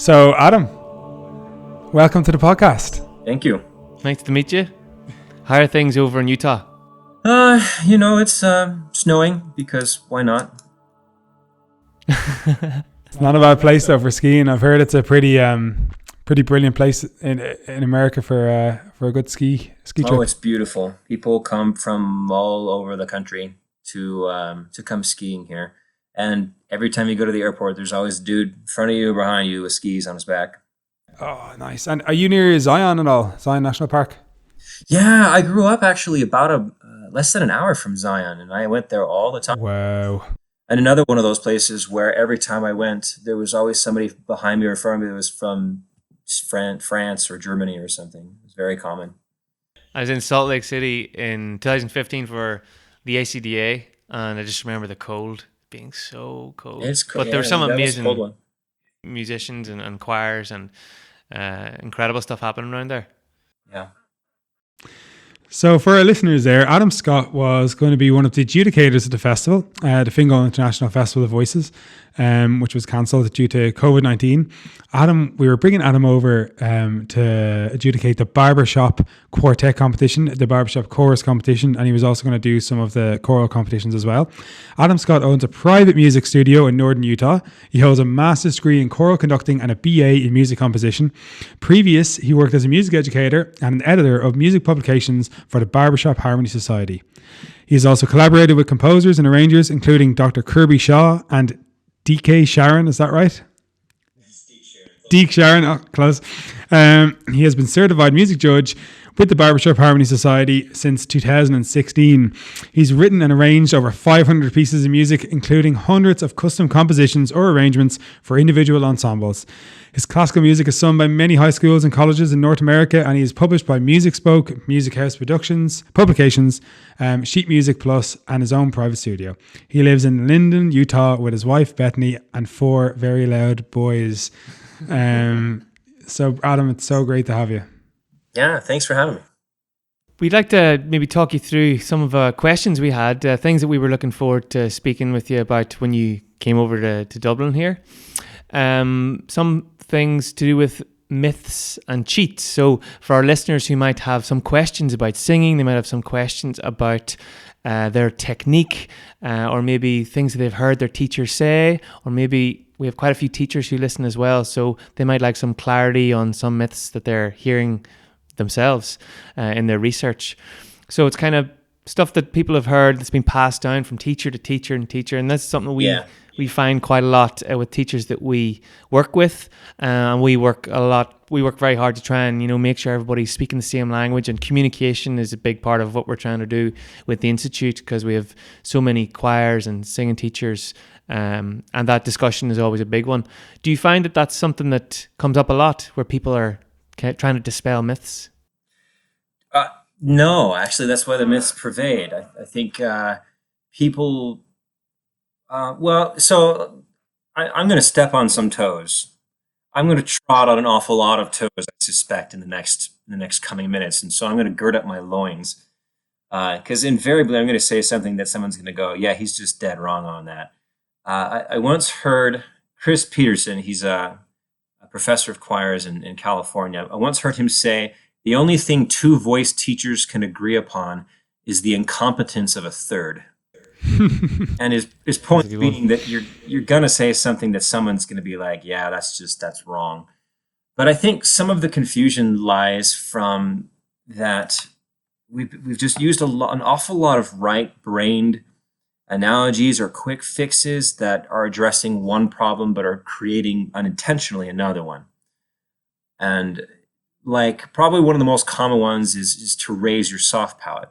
So, Adam, welcome to the podcast. Thank you. Nice to meet you. How are things over in Utah? It's snowing because why not? It's not a bad place though for skiing. I've heard it's a pretty brilliant place in America for a good ski trip. Oh, it's beautiful. People come from all over the country to come skiing here. And every time you go to the airport, there's always a dude in front of you or behind you with skis on his back. Oh, nice. And are you near Zion at all? Zion National Park? Yeah, I grew up actually about less than an hour from Zion, and I went there all the time. Wow. And another one of those places where every time I went, there was always somebody behind me or in front of me that was from France or Germany or something. It was very common. I was in Salt Lake City in 2015 for the ACDA, and I just remember the cold being so cold. It's cold. But there were some amazing one. musicians and choirs and incredible stuff happening around there. Yeah. So for our listeners there, AdamScott was going to be one of the adjudicators of the festival, the Fingal International Festival of Voices, which was cancelled due to COVID-19. We were bringing Adam over to adjudicate the barbershop quartet competition, the barbershop chorus competition, and he was also going to do some of the choral competitions as well. AdamScott owns a private music studio in northern Utah. He holds a master's degree in choral conducting and a BA in music composition. Previous, he worked as a music educator and an editor of music publications for the Barbershop Harmony Society. He has also collaborated with composers and arrangers, including Dr. Kirby Shaw and DK Sharon. Is that right? Deke Sharon, oh, close. He has been certified music judge with the Barbershop Harmony Society since 2016. He's written and arranged over 500 pieces of music, including hundreds of custom compositions or arrangements for individual ensembles. His classical music is sung by many high schools and colleges in North America, and he is published by Music Spoke, Music House Publications, Sheet Music Plus, and his own private studio. He lives in Linden, Utah, with his wife Bethany and 4 very loud boys. So Adam, it's so great to have you. Yeah, thanks for having me. We'd like to maybe talk you through some of the questions we had, things that we were looking forward to speaking with you about when you came over to Dublin here. Some things to do with myths and cheats. So for our listeners who might have some questions about singing, they might have some questions about their technique, or maybe things that they've heard their teachers say, or maybe we have quite a few teachers who listen as well, so they might like some clarity on some myths that they're hearing themselves in their research. So it's kind of stuff that people have heard that's been passed down from teacher to teacher and teacher, and that's something we find quite a lot with teachers that we work with, and we work very hard to try and make sure everybody's speaking the same language, and communication is a big part of what we're trying to do with the Institute, because we have so many choirs and singing teachers, and that discussion is always a big one. Do you find that that's something that comes up a lot, where people are trying to dispel myths? No, actually, that's why the myths pervade. I think people... I'm going to step on some toes. I'm going to trot on an awful lot of toes, I suspect, in the next coming minutes. And so I'm going to gird up my loins, because invariably I'm going to say something that someone's going to go, yeah, he's just dead wrong on that. I once heard Chris Peterson, he's a professor of choirs in California. I once heard him say, the only thing 2 voice teachers can agree upon is the incompetence of a third. And his point being that you're gonna say something that someone's gonna be like, yeah, that's wrong. But I think some of the confusion lies from that we've just used an awful lot of right-brained analogies or quick fixes that are addressing one problem but are creating unintentionally another one. And like probably one of the most common ones is to raise your soft palate.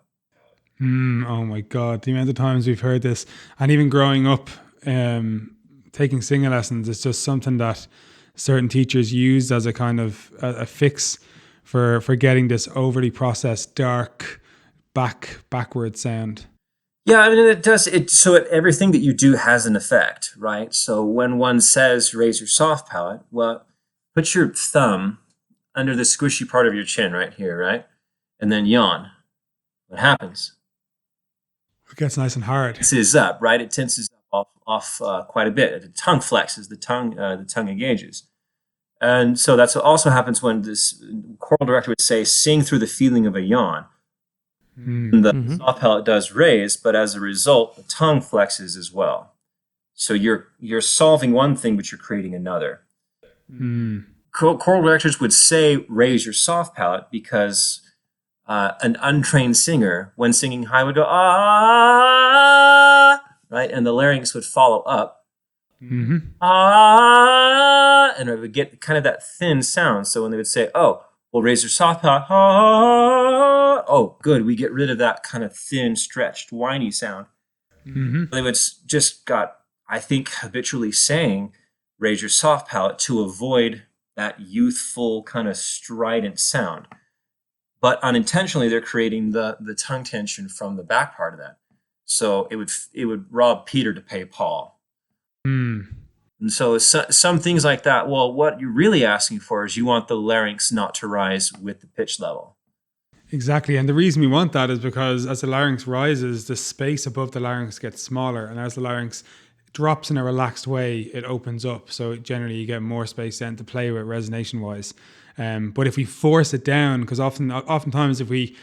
Oh my God, the amount of times we've heard this, and even growing up, taking singing lessons, it's just something that certain teachers use as a kind of a fix for getting this overly processed, dark, backward sound. Yeah, I mean, it does. Everything that you do has an effect, right? So when one says raise your soft palate, well, put your thumb under the squishy part of your chin right here, right? And then yawn. What happens? It gets nice and hard. It tenses up, right? It tenses up off quite a bit. The tongue flexes, the tongue engages. And so that's what also happens when this choral director would say, sing through the feeling of a yawn. And the soft palate does raise, but as a result, the tongue flexes as well. So you're solving one thing, but you're creating another. Choral directors would say, raise your soft palate, because an untrained singer, when singing high, would go, ah, right? And the larynx would follow up. Ah, and it would get kind of that thin sound. So when they would say, oh, we'll raise your soft palate, ah, oh, good, we get rid of that kind of thin, stretched, whiny sound. They would just I think, habitually saying, raise your soft palate to avoid that youthful kind of strident sound. But unintentionally, they're creating the tongue tension from the back part of that. So it would rob Peter to pay Paul. And so some things like that, well, what you're really asking for is you want the larynx not to rise with the pitch level. Exactly. And the reason we want that is because as the larynx rises, the space above the larynx gets smaller. And as the larynx drops in a relaxed way, it opens up. So generally you get more space then to play with resonation wise. But if we force it down, because oftentimes if we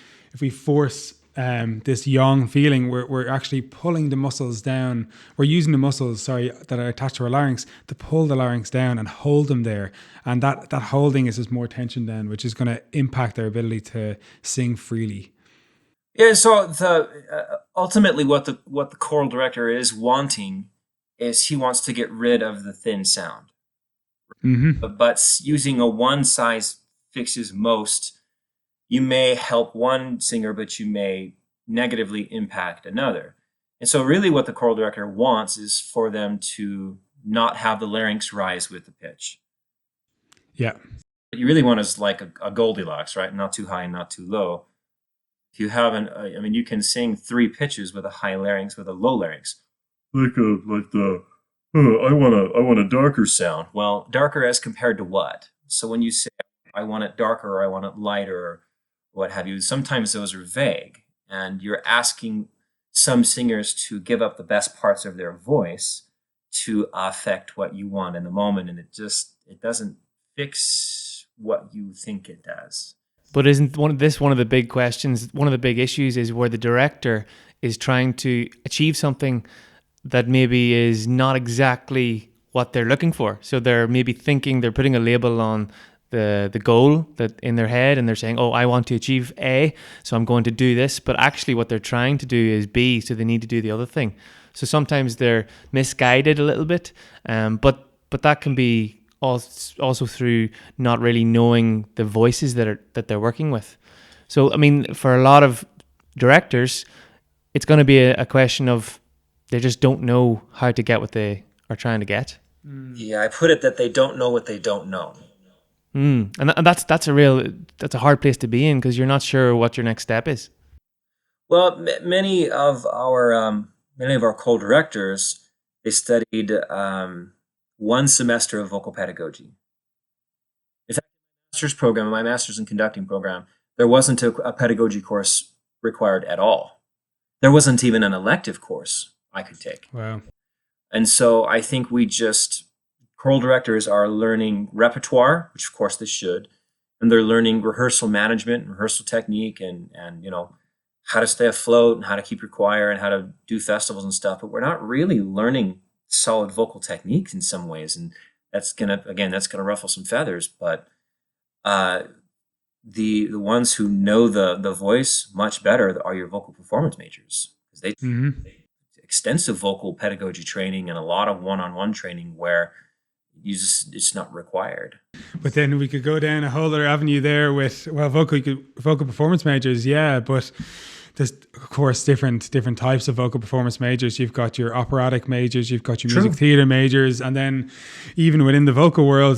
force this yang feeling, we're actually pulling the muscles down. We're using the muscles, that are attached to our larynx to pull the larynx down and hold them there. And that holding is just more tension then, which is going to impact our ability to sing freely. Yeah. So ultimately, what the choral director is wanting is he wants to get rid of the thin sound. But using a one size fixes most. You may help one singer, but you may negatively impact another. And so really what the choral director wants is for them to not have the larynx rise with the pitch. Yeah. What you really want is like a Goldilocks, right? Not too high and not too low. If you have you can sing 3 pitches with a high larynx with a low larynx. I want a darker sound. Well, darker as compared to what? So when you say, I want it darker or I want it lighter or what have you, sometimes those are vague. And you're asking some singers to give up the best parts of their voice to affect what you want in the moment. And it doesn't fix what you think it does. But isn't one of the big questions, one of the big issues is where the director is trying to achieve something that maybe is not exactly what they're looking for. So they're maybe thinking they're putting a label on the goal that in their head, and they're saying, oh, I want to achieve A, so I'm going to do this. But actually what they're trying to do is B, so they need to do the other thing. So sometimes they're misguided a little bit, but that can be also through not really knowing the voices that they're working with. So, I mean, for a lot of directors, it's going to be a question of they just don't know how to get what they are trying to get. Yeah, I put it that they don't know what they don't know. And that's a hard place to be in, because you're not sure what your next step is. Well, many of our choral directors, they studied 1 semester of vocal pedagogy. In fact, my master's in conducting program, there wasn't a pedagogy course required at all. There wasn't even an elective course I could take. Wow. And so I think choral directors are learning repertoire, which of course they should, and they're learning rehearsal management, rehearsal technique, and how to stay afloat and how to keep your choir and how to do festivals and stuff. But we're not really learning solid vocal techniques in some ways, and that's gonna ruffle some feathers. But the ones who know the voice much better are your vocal performance majors, because they extensive vocal pedagogy training and a lot of one-on-one training where it's not required. But then we could go down a whole other avenue there with vocal performance majors, yeah, but there's of course different types of vocal performance majors. You've got your operatic majors, you've got your music theatre majors, and then even within the vocal world,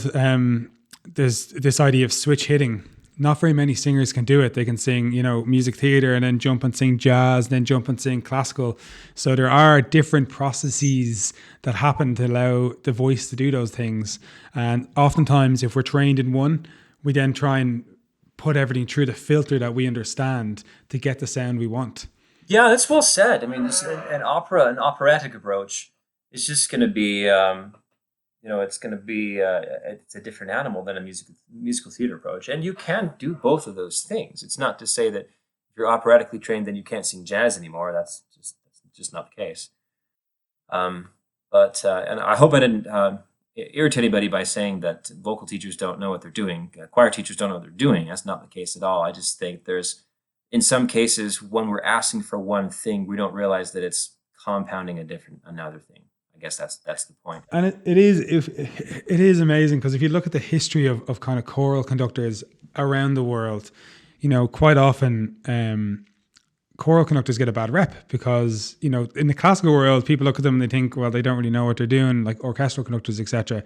there's this idea of switch hitting. Not very many singers can do it. They can sing, music theatre and then jump and sing jazz, and then jump and sing classical. So there are different processes that happen to allow the voice to do those things. And oftentimes, if we're trained in one, we then try and put everything through the filter that we understand to get the sound we want. Yeah, that's well said. I mean, an operatic approach is just going to be it's going to be it's a different animal than a musical theater approach, and you can do both of those things. It's not to say that if you're operatically trained, then you can't sing jazz anymore. That's just not the case. But and I hope I didn't irritate anybody by saying that vocal teachers don't know what they're doing. Choir teachers don't know what they're doing. That's not the case at all. I just think there's, in some cases, when we're asking for one thing, we don't realize that it's compounding another thing. I guess that's the point. And it is amazing, because if you look at the history of kind of choral conductors around the world, quite often choral conductors get a bad rep because, in the classical world, people look at them and they think, well, they don't really know what they're doing, like orchestral conductors, etc.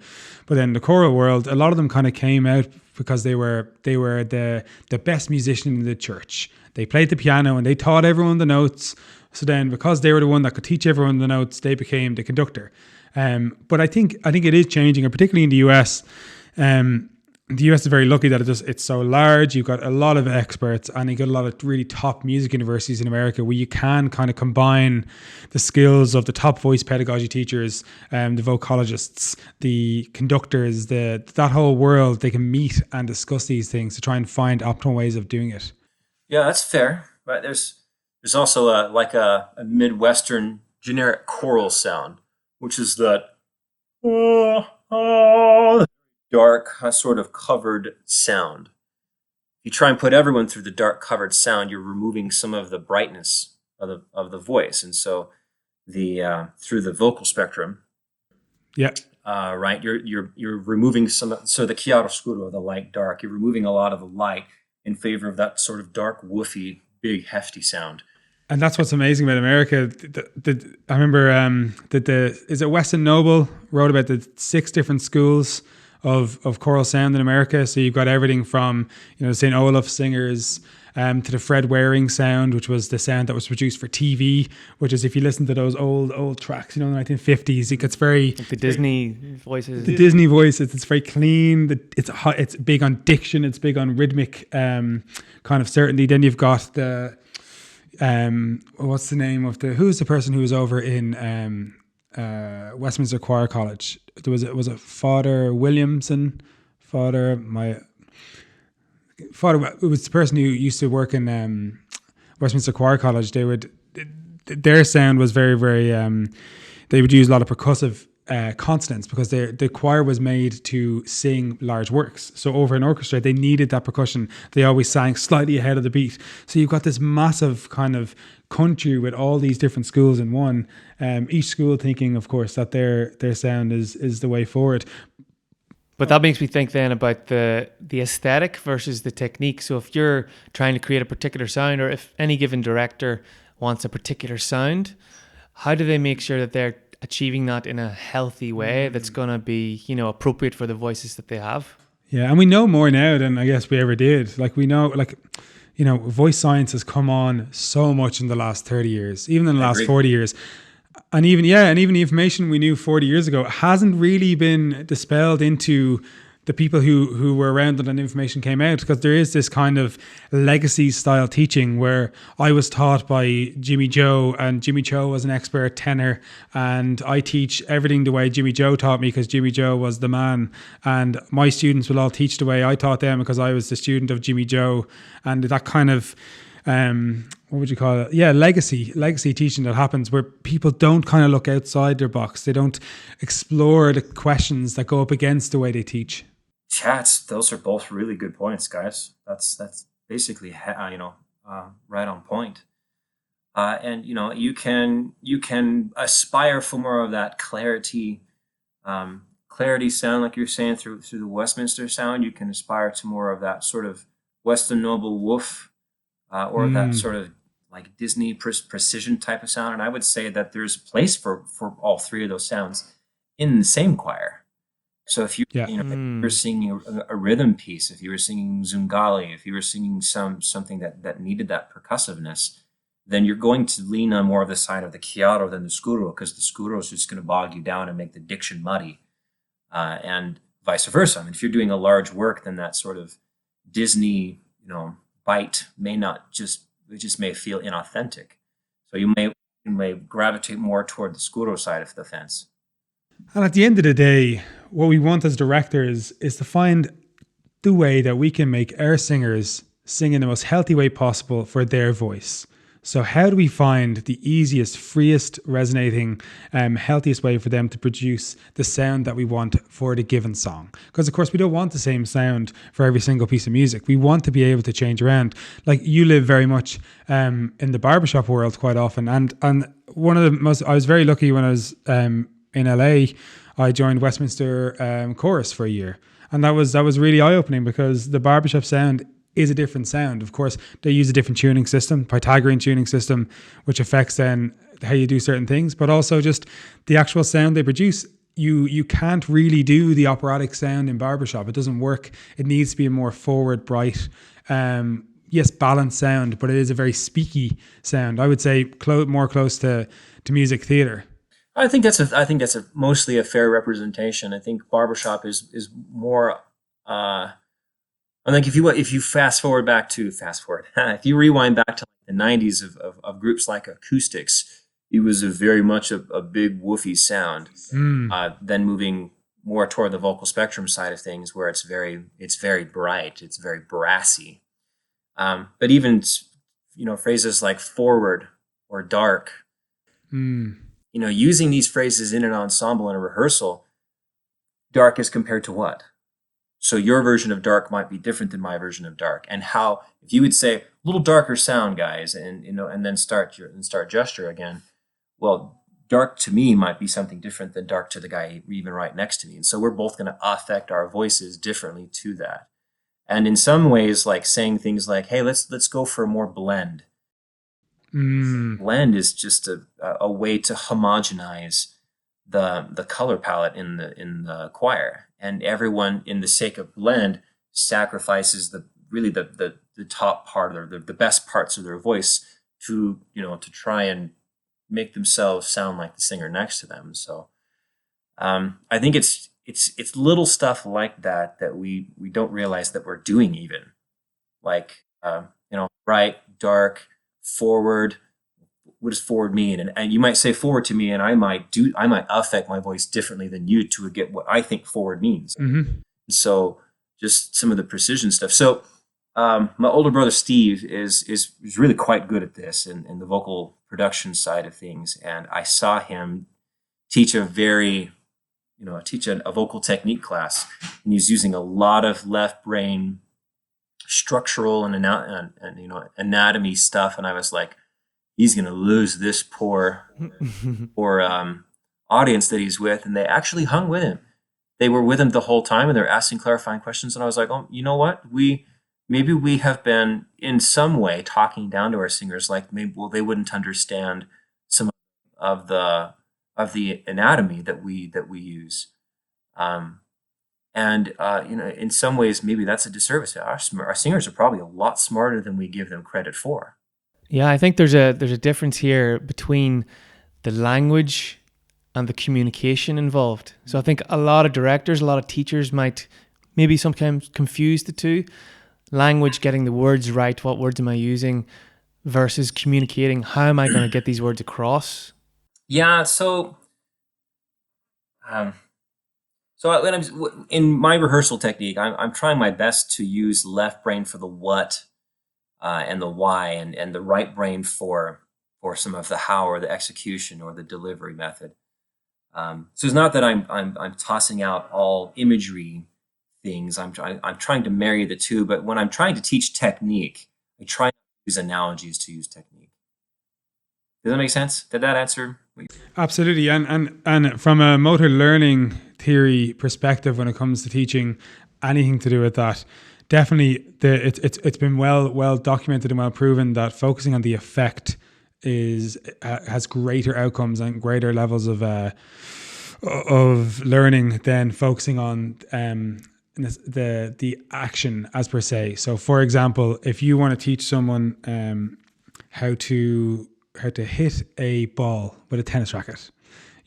But then the choral world, a lot of them kind of came out because they were the best musician in the church. They played the piano and they taught everyone the notes. So then, because they were the one that could teach everyone the notes, they became the conductor. But I think it is changing, and particularly in the US. The US is very lucky that it's so large. You've got a lot of experts, and you got a lot of really top music universities in America where you can kind of combine the skills of the top voice pedagogy teachers, the vocologists, the conductors, that whole world. They can meet and discuss these things to try and find optimal ways of doing it. Yeah, that's fair. But there's also a Midwestern generic choral sound, which is that dark, sort of covered sound. If you try and put everyone through the dark covered sound, you're removing some of the brightness of the voice, and so through the vocal spectrum, Yeah. right, you're removing so the chiaroscuro, the light dark, you're removing a lot of the light in favor of that sort of dark, woofy, big, hefty sound. And that's what's amazing about America. I remember is it Weston Noble wrote about the 6 different schools of choral sound in America. So you've got everything from the St. Olaf singers to the Fred Waring sound, which was the sound that was produced for TV. Which is, if you listen to those old tracks, in the 1950s, it gets very like the Disney voices. The Disney voices. It's very clean. It's big on diction. It's big on rhythmic kind of certainty. Then you've got the what's the name of who's the person who was over in Westminster Choir College? Was it Father Williamson? It was the person who used to work in Westminster Choir College. Their sound was very, very they would use a lot of percussive consonants, because the choir was made to sing large works. So over an orchestra, they needed that percussion. They always sang slightly ahead of the beat. So you've got this massive kind of country with all these different schools in one. Each school thinking, of course, that their sound is the way forward. But that makes me think then about the aesthetic versus the technique. So if you're trying to create a particular sound, or if any given director wants a particular sound, how do they make sure that they're achieving that in a healthy way that's going to be, appropriate for the voices that they have? Yeah, and we know more now than I guess we ever did. Like, we know, voice science has come on so much in the last 30 years, even in the last 40 years. And even the information we knew 40 years ago hasn't really been dispelled into the people who were around when that information came out, because there is this kind of legacy style teaching where I was taught by Jimmy Joe, and Jimmy Joe was an expert tenor, and I teach everything the way Jimmy Joe taught me because Jimmy Joe was the man, and my students will all teach the way I taught them because I was the student of Jimmy Joe. And that kind of what would you call it? Yeah, legacy teaching that happens where people don't kind of look outside their box. They don't explore the questions that go up against the way they teach. Chats, those are both really good points, guys. That's basically right on point. And you can aspire for more of that clarity sound, like you're saying, through the Westminster sound. You can aspire to more of that sort of Weston Noble woof, or that sort of like Disney precision type of sound. And I would say that there's a place for all 3 of those sounds in the same choir. So if if you're singing a rhythm piece, if you were singing Zungali, if you were singing something that needed that percussiveness, then you're going to lean on more of the side of the chiaro than the scuro, because the scuro is just going to bog you down and make the diction muddy, and vice versa. I mean, if you're doing a large work, then that sort of Disney, bite just may feel inauthentic. So you may gravitate more toward the scuro side of the fence. And at the end of the day, what we want as directors is to find the way that we can make our singers sing in the most healthy way possible for their voice. So how do we find the easiest, freest, resonating, healthiest way for them to produce the sound that we want for the given song? Because of course we don't want the same sound for every single piece of music. We want to be able to change around. Like you live very much in the barbershop world quite often, and one of the most, I was very lucky when I was in LA. I joined Westminster Chorus for a year, and that was really eye opening because the barbershop sound is a different sound. Of course, they use a different tuning system, Pythagorean tuning system, which affects then how you do certain things, but also just the actual sound they produce. You can't really do the operatic sound in barbershop. It doesn't work. It needs to be a more forward, bright, yes, balanced sound, but it is a very speaky sound. I would say more close to music theater. I think that's a mostly a fair representation. I think barbershop is more. I think if you if you rewind back to the 90s of groups like Acoustics, it was very much a big woofy sound. Then moving more toward the vocal spectrum side of things, where it's very bright, it's very brassy. But even phrases like forward or dark, using these phrases in an ensemble in a rehearsal, dark is compared to what? So your version of dark might be different than my version of dark. And how, if you would say a little darker sound, guys, and then start gesture again, well, dark to me might be something different than dark to the guy even right next to me. And so we're both going to affect our voices differently to that. And in some ways, like saying things like, hey, let's go for a more blend. Blend is just a way to homogenize the color palette in the choir, and everyone, in the sake of blend, sacrifices the top part or the best parts of their voice to try and make themselves sound like the singer next to them. So I think it's little stuff like that we don't realize that we're doing, even like bright, dark, forward. What does forward mean? And you might say forward to me, and I might affect my voice differently than you to get what I think forward means. So just some of the precision stuff. So my older brother Steve is really quite good at this in the vocal production side of things, and I saw him teach a vocal technique class, and he's using a lot of left brain structural and anatomy stuff, and I was like, he's going to lose this poor audience that he's with. And they actually hung with him. They were with him the whole time, and they're asking clarifying questions. And I was like, oh, you know what? Maybe we have been in some way talking down to our singers, like maybe they wouldn't understand some of the anatomy that we use. In some ways, maybe that's a disservice. Our singers are probably a lot smarter than we give them credit for. Yeah, I think there's a difference here between the language and the communication involved. So I think a lot of directors, a lot of teachers might maybe sometimes confuse the two. Language, getting the words right, what words am I using, versus communicating, how am I going to get these words across? Yeah, so when I'm in my rehearsal technique, I'm trying my best to use left brain for the what and the why, and the right brain for some of the how or the execution or the delivery method. So it's not that I'm tossing out all imagery things. I'm trying to marry the two. But when I'm trying to teach technique, I try to use analogies to use technique. Does that make sense? Did that answer? Absolutely. And from a motor learning theory perspective, when it comes to teaching anything to do with that, definitely it's been well documented and well proven that focusing on the effect has greater outcomes and greater levels of learning than focusing on the action as per se. So, for example, if you want to teach someone how to hit a ball with a tennis racket,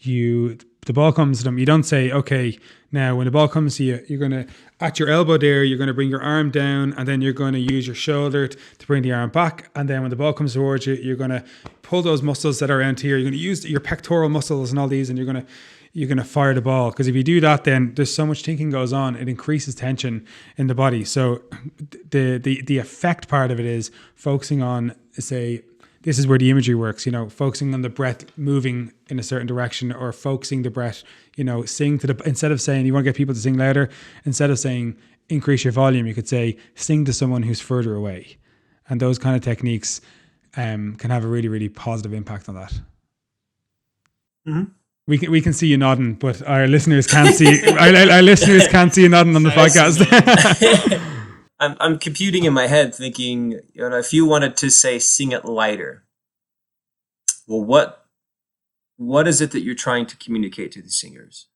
the ball comes to them. You don't say, okay, now when the ball comes to you, you're going to, at your elbow there, you're going to bring your arm down, and then you're going to use your shoulder to bring the arm back. And then when the ball comes towards you, you're going to pull those muscles that are around here. You're going to use your pectoral muscles and all these, and you're going to, you're going to fire the ball. Because if you do that, then there's so much thinking goes on. It increases tension in the body. So the effect part of it is focusing on, say, this is where the imagery works, focusing on the breath moving in a certain direction, or focusing the breath, sing to instead of saying you want to get people to sing louder, instead of saying increase your volume, you could say sing to someone who's further away. And those kind of techniques can have a really, really positive impact on that. Mm-hmm. We can see you nodding, but our listeners can't see. our listeners can't see you nodding on the podcast. I'm computing in my head, thinking, if you wanted to say "sing it lighter," well, what is it that you're trying to communicate to the singers?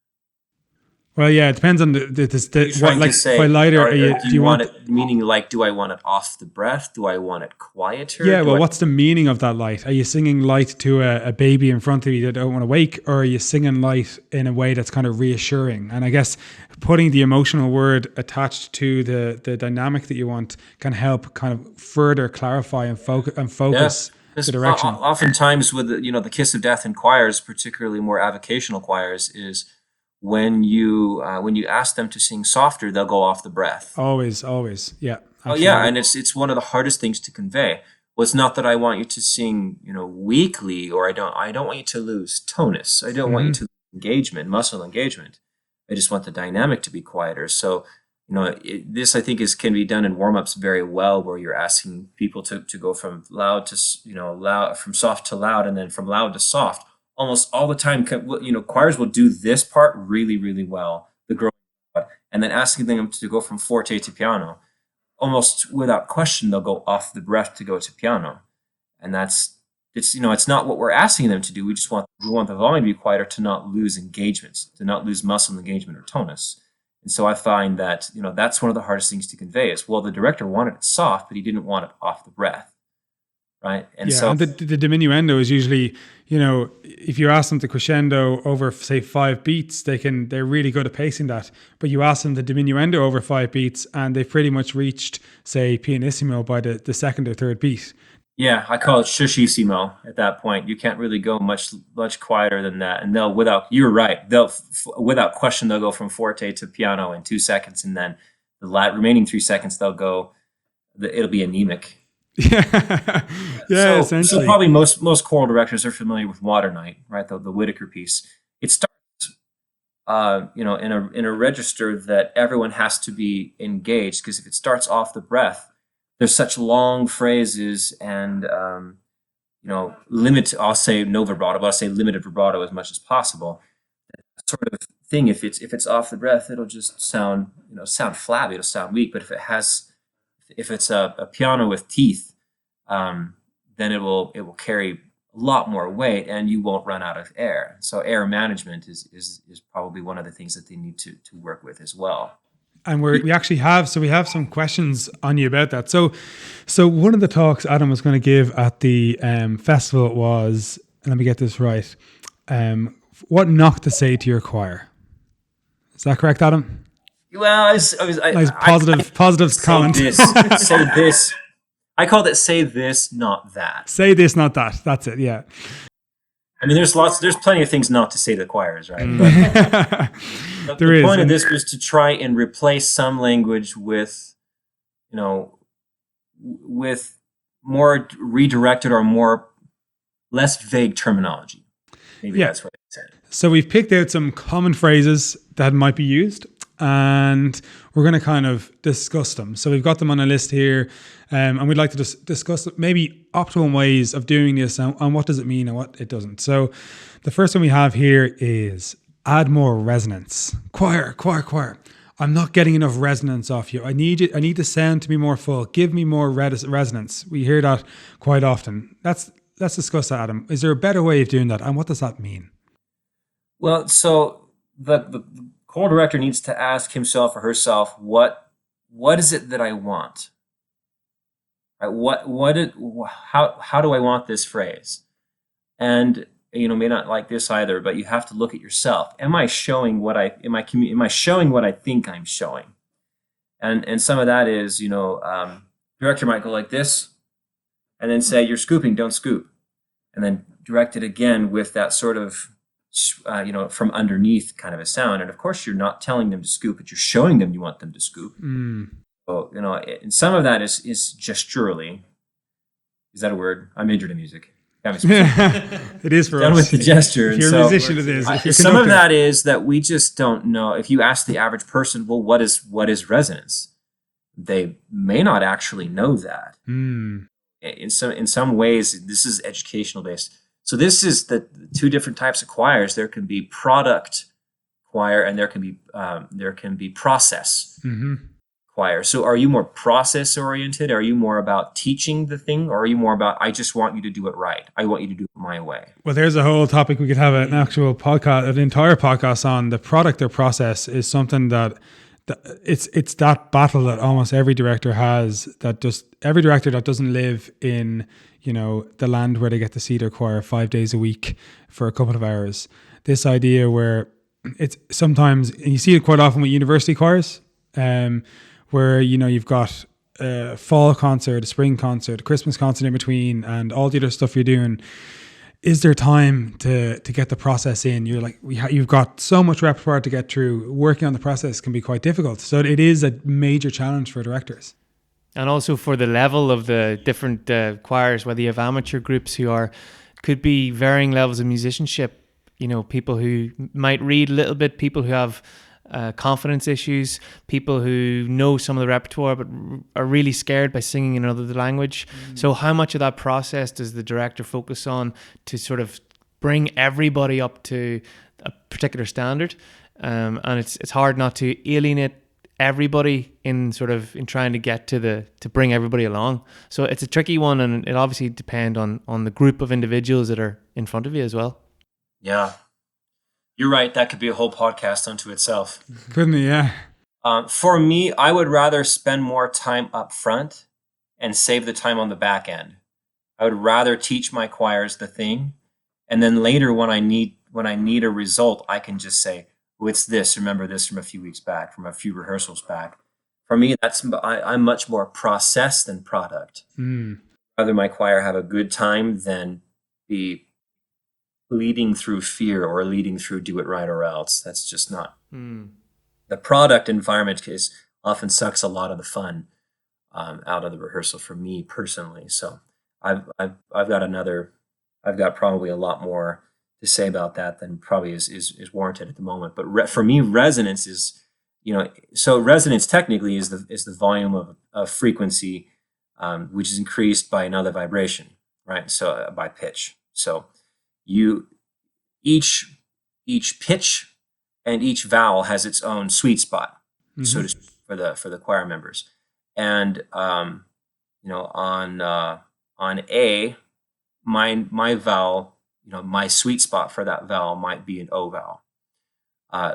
Well, yeah, it depends on what, like, by lighter. Do you want it, meaning like, do I want it off the breath? Do I want it quieter? Yeah, well, what's the meaning of that light? Are you singing light to a baby in front of you that don't want to wake, or are you singing light in a way that's kind of reassuring? And I guess putting the emotional word attached to the dynamic that you want can help kind of further clarify and focus the direction. Oftentimes with the kiss of death in choirs, particularly more avocational choirs, is when you ask them to sing softer, they'll go off the breath. Always, yeah. Absolutely. Oh yeah, and it's one of the hardest things to convey. Well, it's not that I want you to sing, weakly, or I don't want you to lose tonus. I don't want you to lose muscle engagement. I just want the dynamic to be quieter. So, this I think can be done in warm-ups very well, where you're asking people to go from loud to loud, from soft to loud, and then from loud to soft. Almost all the time, choirs will do this part really, really well, the growing loud, and then asking them to go from forte to piano. Almost without question, they'll go off the breath to go to piano, and it's not what we're asking them to do. We want the volume to be quieter, to not lose engagement, to not lose muscle engagement or tonus. And so I find that that's one of the hardest things to convey is, well, the director wanted it soft, but he didn't want it off the breath. Right. And so the diminuendo is usually, if you ask them to crescendo over, say, 5 beats, they're really good at pacing that. But you ask them to diminuendo over 5 beats, and they've pretty much reached, say, pianissimo by the second or third beat. Yeah, I call it shushissimo at that point. You can't really go much quieter than that. And you're right. Without question, they'll go from forte to piano in 2 seconds. And then the remaining 3 seconds, it'll be anemic. Yeah, essentially. So probably most choral directors are familiar with Water Night, right? The Whitaker piece. It starts, in a register that everyone has to be engaged, because if it starts off the breath, there's such long phrases and I'll say no vibrato, but I'll say limited vibrato as much as possible. That sort of thing. If it's off the breath, it'll just sound flabby. It'll sound weak. But if it's a piano with teeth, then it will carry a lot more weight, and you won't run out of air. So air management is probably one of the things that they need to work with as well. And we actually have some questions on you about that. So one of the talks Adam was going to give at the festival was, let me get this right, what not to say to your choir. Is that correct, Adam? Well, I nice positive comment. Say this. I called it "say this, not that." Say this, not that. That's it. Yeah. I mean, there's plenty of things not to say to the choirs, right? But the point of this was to try and replace some language with more redirected or less vague terminology. Maybe that's what I said. So we've picked out some common phrases that might be used, and we're going to kind of discuss them. So we've got them on a list here, and we'd like to just discuss maybe optimal ways of doing this and what does it mean and what it doesn't. So the first one we have here is add more resonance. Choir. I'm not getting enough resonance off you. I need the sound to be more full. Give me more resonance. We hear that quite often. Let's discuss that, Adam. Is there a better way of doing that, and what does that mean? Well, so the choral director needs to ask himself or herself, what is it that I want? Right? How do I want this phrase? And may not like this either, but you have to look at yourself. Am I showing what I think I'm showing? And some of that is, director might go like this, and then say, "You're scooping, don't scoop," and then direct it again with that sort of from underneath kind of a sound. And of course, you're not telling them to scoop, but you're showing them you want them to scoop. So, and some of that is gesturally. Is that a word? I majored in music. It is for done us. with the gesture. If you're a musician, it is. If you're Some of conductor. that is that we just don't know. If you ask the average person, well, what is resonance? They may not actually know that. In some ways, this is educational based. So this is the two different types of choirs. There can be product choir, and there can be process choir. So are you more process oriented? Are you more about teaching the thing, or are you more about, I just want you to do it right? I want you to do it my way. Well, there's a whole topic we could have an actual podcast, an entire podcast on. The product or process is something that it's that battle that almost every director has, every director that doesn't live in, the land where they get to see their choir 5 days a week for a couple of hours. This idea where it's sometimes, and you see it quite often with university choirs, where, you've got a fall concert, a spring concert, a Christmas concert in between, and all the other stuff you're doing. Is there time to get the process in? You're like, you've got so much repertoire to get through. Working on the process can be quite difficult. So it is a major challenge for directors. And also for the level of the different choirs, whether you have amateur groups could be varying levels of musicianship. People who might read a little bit, people who have confidence issues, people who know some of the repertoire but are really scared by singing in another language. So how much of that process does the director focus on to sort of bring everybody up to a particular standard? And it's hard not to alienate everybody in trying to get to bring everybody along. So it's a tricky one, and it obviously depends on the group of individuals that are in front of you as well. Yeah. You're right. That could be a whole podcast unto itself. Couldn't it? Yeah. For me, I would rather spend more time up front and save the time on the back end. I would rather teach my choirs the thing, and then later when I need a result, I can just say, "Oh, it's this. Remember this from a few weeks back, from a few rehearsals back." For me, I'm much more process than product. Rather my choir have a good time than be leading through fear or leading through do it right or else. That's just not. The product environment often sucks a lot of the fun out of the rehearsal for me personally. So I've got probably a lot more to say about that than probably is warranted at the moment. But for me, resonance is, so resonance technically is the volume of frequency, which is increased by another vibration, right? So by pitch. So each pitch and each vowel has its own sweet spot, so to speak, for the choir members. And on A, my vowel, my sweet spot for that vowel might be an O vowel,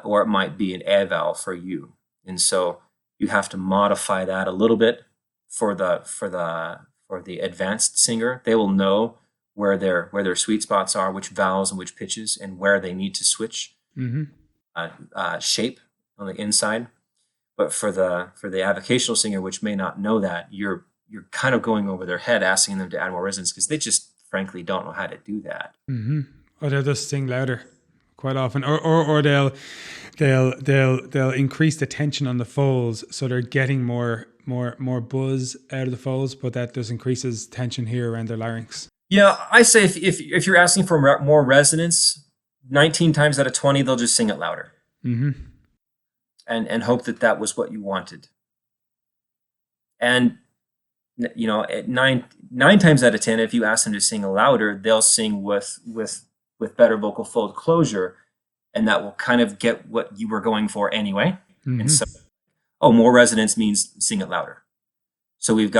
or it might be an A vowel for you. And so you have to modify that a little bit for the advanced singer. They will know where their sweet spots are, which vowels and which pitches, and where they need to switch shape on the inside. But for the avocational singer, which may not know that, you're kind of going over their head, asking them to add more resonance because they just frankly don't know how to do that. Or they'll just sing louder quite often, or they'll increase the tension on the folds, so they're getting more buzz out of the folds, but that just increases tension here around their larynx. Yeah, I say if you're asking for more resonance, 19 times out of 20 they'll just sing it louder, and hope that was what you wanted. And at nine times out of 10, if you ask them to sing louder, they'll sing with better vocal fold closure, and that will kind of get what you were going for anyway. And so, more resonance means sing it louder. So we've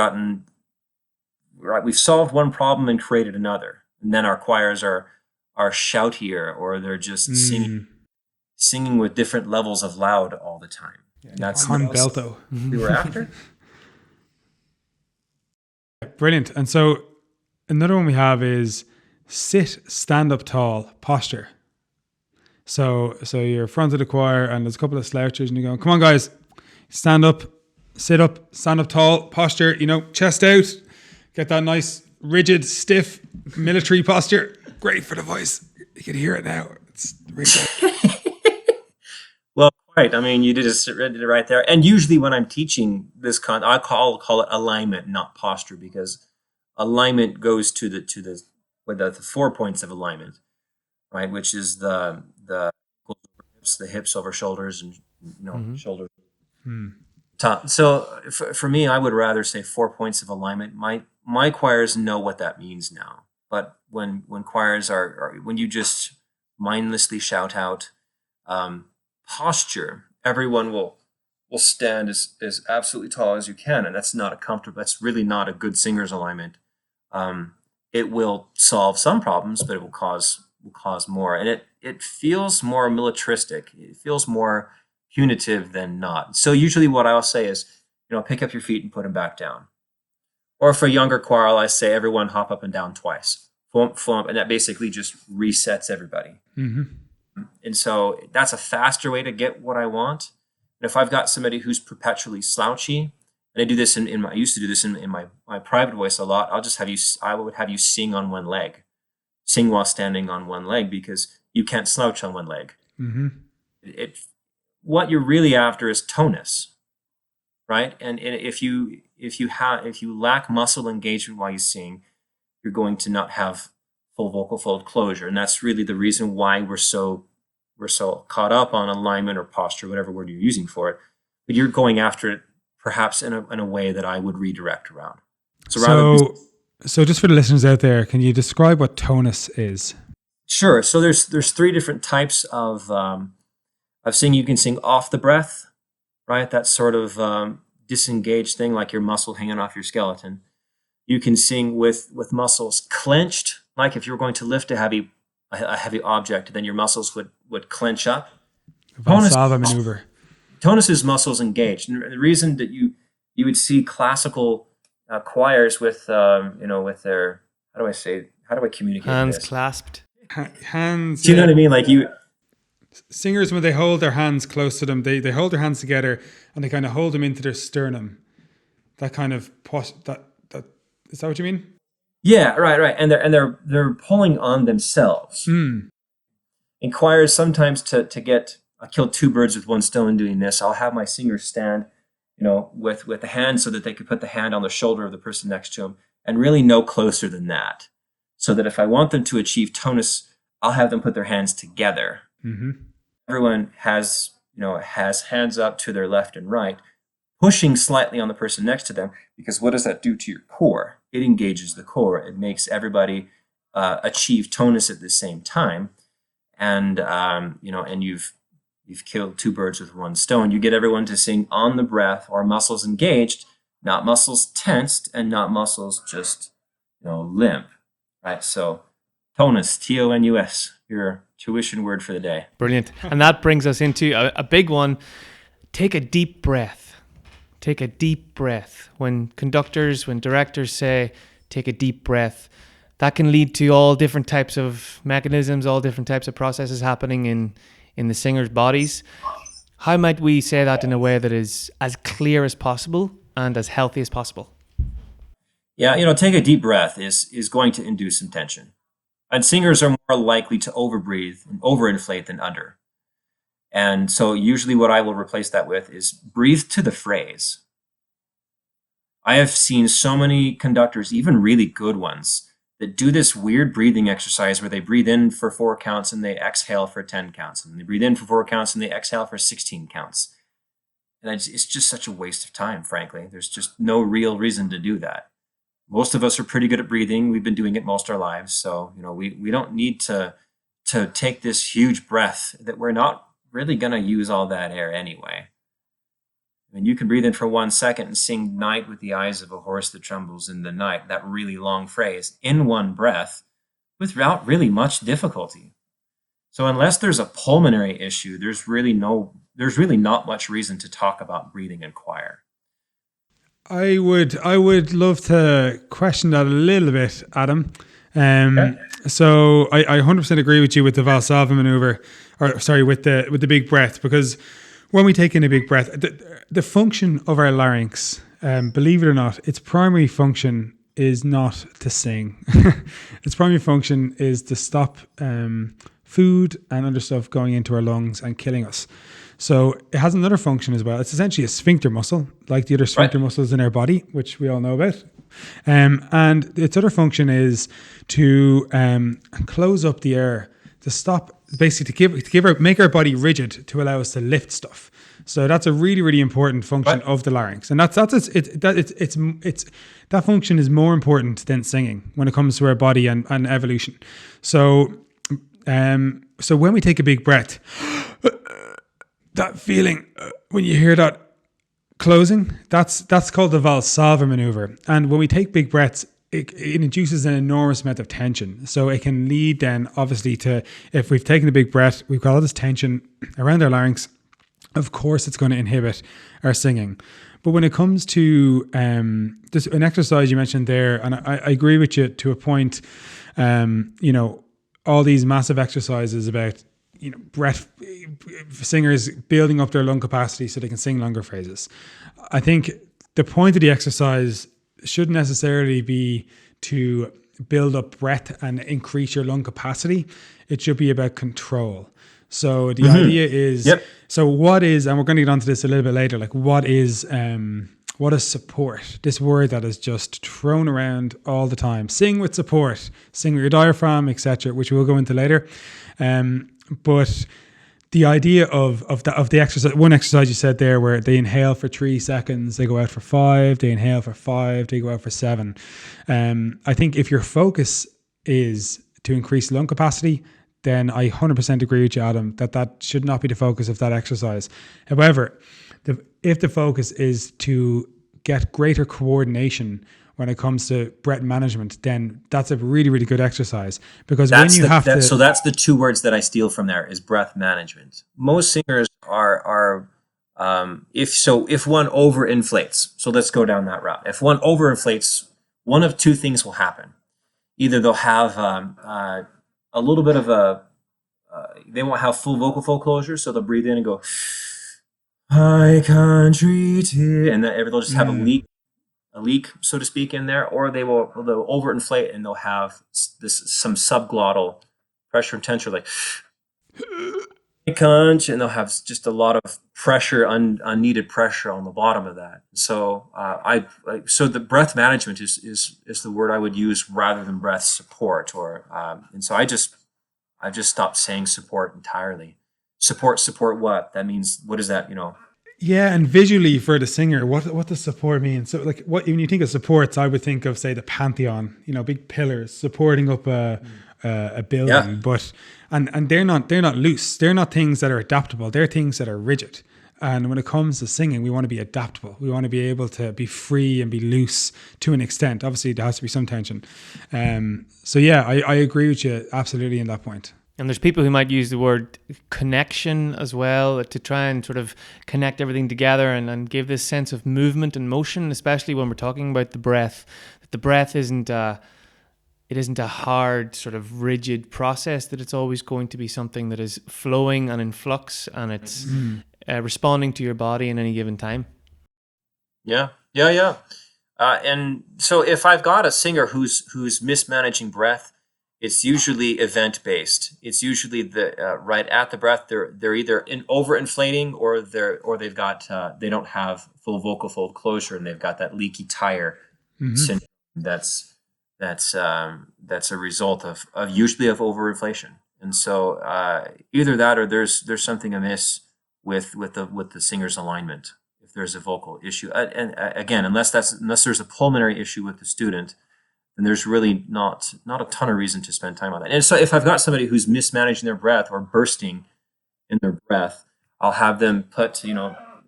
solved one problem and created another, and then our choirs are shoutier, or they're just singing with different levels of loud all the time. Yeah, that's con belto we were after. Brilliant. And so another one we have is stand up tall posture. So you're front of the choir and there's a couple of slouchers and you're going, come on guys, stand up, sit up, stand up tall posture, chest out, get that nice rigid, stiff military posture. Great for the voice. You can hear it now. It's really Well, quite. I mean, you did it right there. And usually when I'm teaching this I call it alignment, not posture, because alignment goes to the 4 points of alignment, right? Which is the hips over shoulders, and shoulders top. So for me, I would rather say 4 points of alignment. My choirs know what that means now. But when choirs are when you just mindlessly shout out posture, everyone will stand as absolutely tall as you can, and that's not a comfortable. That's really not a good singer's alignment. It will solve some problems, but it will cause more, and it feels more militaristic. It feels more punitive than not. So usually, what I'll say is, pick up your feet and put them back down. Or for a younger choir, I say everyone hop up and down twice, flump, flump, and that basically just resets everybody. And so that's a faster way to get what I want. And if I've got somebody who's perpetually slouchy, and I do this I used to do this in my private voice a lot, I would have you sing on one leg, sing while standing on one leg, because you can't slouch on one leg. What you're really after is tonus, right? And if you lack muscle engagement while you sing, you're going to not have full vocal fold closure, and that's really the reason why we're so caught up on alignment or posture, whatever word you're using for it. But you're going after it perhaps in a way that I would redirect around. So just for the listeners out there, can you describe what tonus is? Sure. So there's 3 different types of singing. You can sing off the breath, right? That sort of disengaged thing, like your muscle hanging off your skeleton. You can sing with muscles clenched, like if you were going to lift a heavy object, then your muscles would clench up. Valsalva maneuver. Tonus is muscles engaged, and the reason that you would see classical choirs with with their how do I communicate hands this? clasped, hands. Do you know what I mean? Like singers, when they hold their hands close to them, they hold their hands together and they kind of hold them into their sternum. That kind of that is that what you mean? Yeah, right, and they're pulling on themselves. In choirs, sometimes to get I kill 2 birds with one stone doing this. I'll have my singers stand, with the hand so that they could put the hand on the shoulder of the person next to them, and really no closer than that. So that if I want them to achieve tonus, I'll have them put their hands together. Everyone has hands up to their left and right, pushing slightly on the person next to them, because what does that do to your core? It engages the core. It makes everybody achieve tonus at the same time, and and you've killed 2 birds with one stone. You get everyone to sing on the breath, or muscles engaged, not muscles tensed, and not muscles just limp, right? So tonus, TONUS, your tuition word for the day. Brilliant. And that brings us into a big one. Take a deep breath. Take a deep breath. When directors say, take a deep breath, that can lead to all different types of mechanisms, all different types of processes happening in the singer's bodies. How might we say that in a way that is as clear as possible and as healthy as possible? Yeah, take a deep breath is going to induce some tension. And singers are more likely to overbreathe and overinflate than under. And so usually what I will replace that with is breathe to the phrase. I have seen so many conductors, even really good ones, that do this weird breathing exercise where they breathe in for 4 counts and they exhale for 10 counts. And they breathe in for 4 counts and they exhale for 16 counts. And it's just such a waste of time, frankly. There's just no real reason to do that. Most of us are pretty good at breathing. We've been doing it most our lives. So, we don't need to take this huge breath that we're not really going to use all that air anyway. I mean, you can breathe in for 1 second and sing "Night with the eyes of a horse that trembles in the night," that really long phrase, in one breath without really much difficulty. So unless there's a pulmonary issue, there's really not much reason to talk about breathing in choir. I would love to question that a little bit, Adam. Okay. So I 100% agree with you with the Valsalva maneuver, with the big breath, because when we take in a big breath, the function of our larynx, believe it or not, its primary function is not to sing. Its primary function is to stop food and other stuff going into our lungs and killing us. So it has another function as well. It's essentially a sphincter muscle, like the other sphincter muscles in our body, which we all know about. And its other function is to close up the air, to stop, basically make our body rigid to allow us to lift stuff. So that's a really, really important function of the larynx, and that function is more important than singing when it comes to our body and evolution. So, so when we take a big breath, that feeling when you hear that closing, that's called the Valsalva maneuver. And when we take big breaths, it induces an enormous amount of tension. So it can lead then, obviously, to, if we've taken a big breath, we've got all this tension around our larynx. Of course, it's going to inhibit our singing. But when it comes to this, an exercise you mentioned there, and I agree with you to a point, all these massive exercises about, breath, singers building up their lung capacity so they can sing longer phrases. I think the point of the exercise shouldn't necessarily be to build up breath and increase your lung capacity. It should be about control. So the idea is, so what is, and we're going to get onto this a little bit later, like what is support? This word that is just thrown around all the time. Sing with support, sing with your diaphragm, etc., which we'll go into later. But the idea of the exercise, one exercise you said there where they inhale for 3 seconds, they go out for 5, they inhale for 5, they go out for 7. I think if your focus is to increase lung capacity, then I 100% agree with you, Adam, that should not be the focus of that exercise. However, if the focus is to get greater coordination when it comes to breath management, then that's a really, really good exercise. Because So that's the 2 words that I steal from there is breath management. Most singers are if one overinflates, so let's go down that route. If one overinflates, one of 2 things will happen. Either they'll have a little bit of they won't have full vocal fold closure, so they'll breathe in and go, "High country," and then they'll just have a leak, so to speak, in there, or they'll overinflate and they'll have some subglottal pressure and tension, like and they'll have just a lot of pressure, unneeded pressure on the bottom of that. So so the breath management is the word I would use rather than breath support, and so I've just stopped saying support entirely. Support what? That means, what is that? Yeah, and visually for the singer, what does support mean? So, like, when you think of supports, I would think of, say, the Pantheon, big pillars supporting up a building. Yeah. But and they're not loose. They're not things that are adaptable. They're things that are rigid. And when it comes to singing, we want to be adaptable. We want to be able to be free and be loose to an extent. Obviously, there has to be some tension. So yeah, I agree with you absolutely in that point. And there's people who might use the word connection as well to try and sort of connect everything together and give this sense of movement and motion, especially when we're talking about the breath. The breath isn't a hard sort of rigid process, that it's always going to be something that is flowing and in flux, and it's responding to your body in any given time. Yeah. And so if I've got a singer who's mismanaging breath, it's usually event based. It's usually right at the breath. They're either overinflating or they've got they don't have full vocal fold closure and they've got that leaky tire syndrome. That's a result of usually of overinflation. And so either that or there's something amiss with the singer's alignment if there's a vocal issue. And again, unless there's a pulmonary issue with the student, then there's really not a ton of reason to spend time on that. And so if I've got somebody who's mismanaging their breath or bursting in their breath, I'll have them put,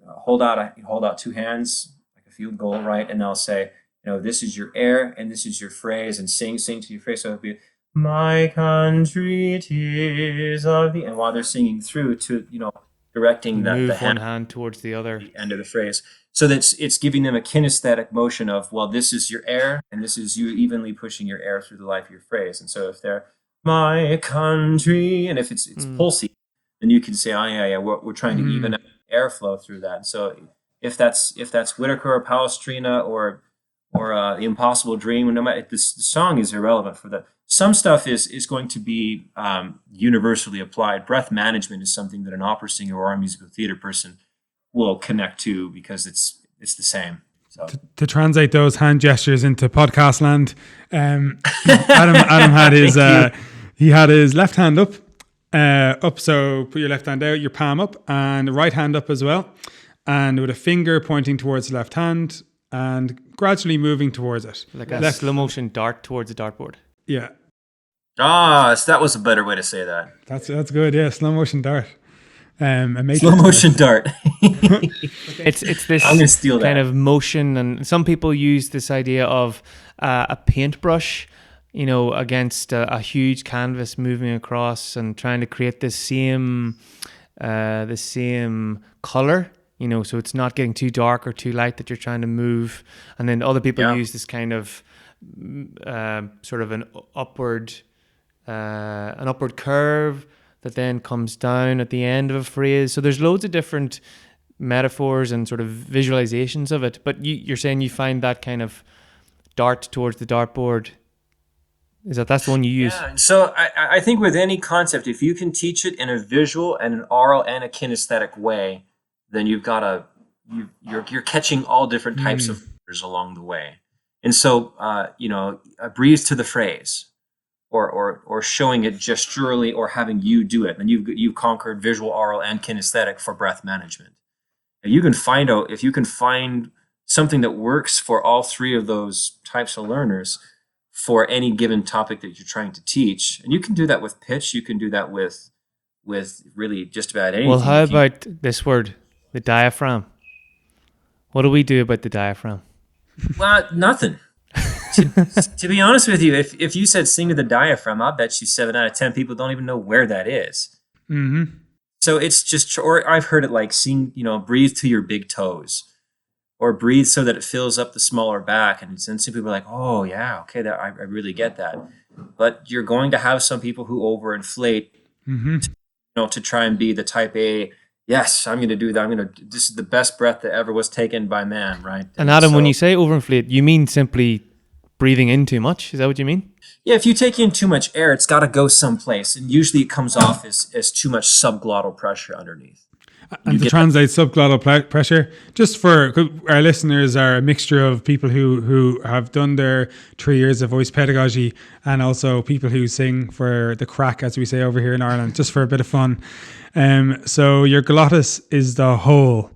hold out 2 hands like a field goal, right? And I'll say, this is your air and this is your phrase, and sing to your phrase. So it'll be, "My country 'tis of thee," and while they're singing through to, directing the one hand towards the other, the end of the phrase. So that's it's giving them a kinesthetic motion of, well, this is your air, and this is you evenly pushing your air through the life of your phrase. And so if they're "my country," and if it's pulsy, then you can say, "Oh yeah, we're trying to even out airflow through that." And so if that's Whitaker or Palestrina or The Impossible Dream, no matter, the song is irrelevant for that. some stuff is going to be universally applied. Breath management is something that an opera singer or a musical theater person will connect to because it's the same. So To translate those hand gestures into podcast land, Adam had his he had his left hand up. So put your left hand out, your palm up, and the right hand up as well, and with a finger pointing towards the left hand and gradually moving towards it, like a slow motion dart towards a dartboard. Yeah. So that was a better way to say that. That's good. Yeah, slow motion dart. Slow motion dart. It's this I'm gonna steal that kind of motion, and some people use this idea of a paintbrush, against a huge canvas moving across and trying to create the same color. So it's not getting too dark or too light that you're trying to move. And then other people use this kind of sort of an upward curve that then comes down at the end of a phrase. So there's loads of different metaphors and sort of visualizations of it. But you're saying you find that kind of dart towards the dartboard. That's the one you use? Yeah. So I think with any concept, if you can teach it in a visual and an oral and a kinesthetic way, then you've got you're catching all different types of letters along the way. And so breathe to the phrase, or showing it gesturally, or having you do it. Then you've conquered visual, oral, and kinesthetic for breath management. If you can find something that works for all three of those types of learners for any given topic that you're trying to teach, and you can do that with pitch, you can do that with really just about anything. Well, how about this word, the diaphragm? What do we do about the diaphragm? Well, nothing. To be honest with you, if you said sing to the diaphragm, I'll bet you 7 out of 10 people don't even know where that is. Mm-hmm. So it's just, or I've heard it like sing, breathe to your big toes, or breathe so that it fills up the smaller back. And then some people are like, oh yeah, okay, I really get that. But you're going to have some people who overinflate, to try and be the type A. Yes, I'm going to do that. This is the best breath that ever was taken by man, right? And Adam, when you say overinflate, you mean simply breathing in too much? Is that what you mean? Yeah, if you take in too much air, it's got to go someplace. And usually it comes off as too much subglottal pressure underneath. And to translate subglottal pressure, just for our listeners, are a mixture of people who have done their 3 years of voice pedagogy, and also people who sing for the crack, as we say over here in Ireland, just for a bit of fun. So your glottis is the hole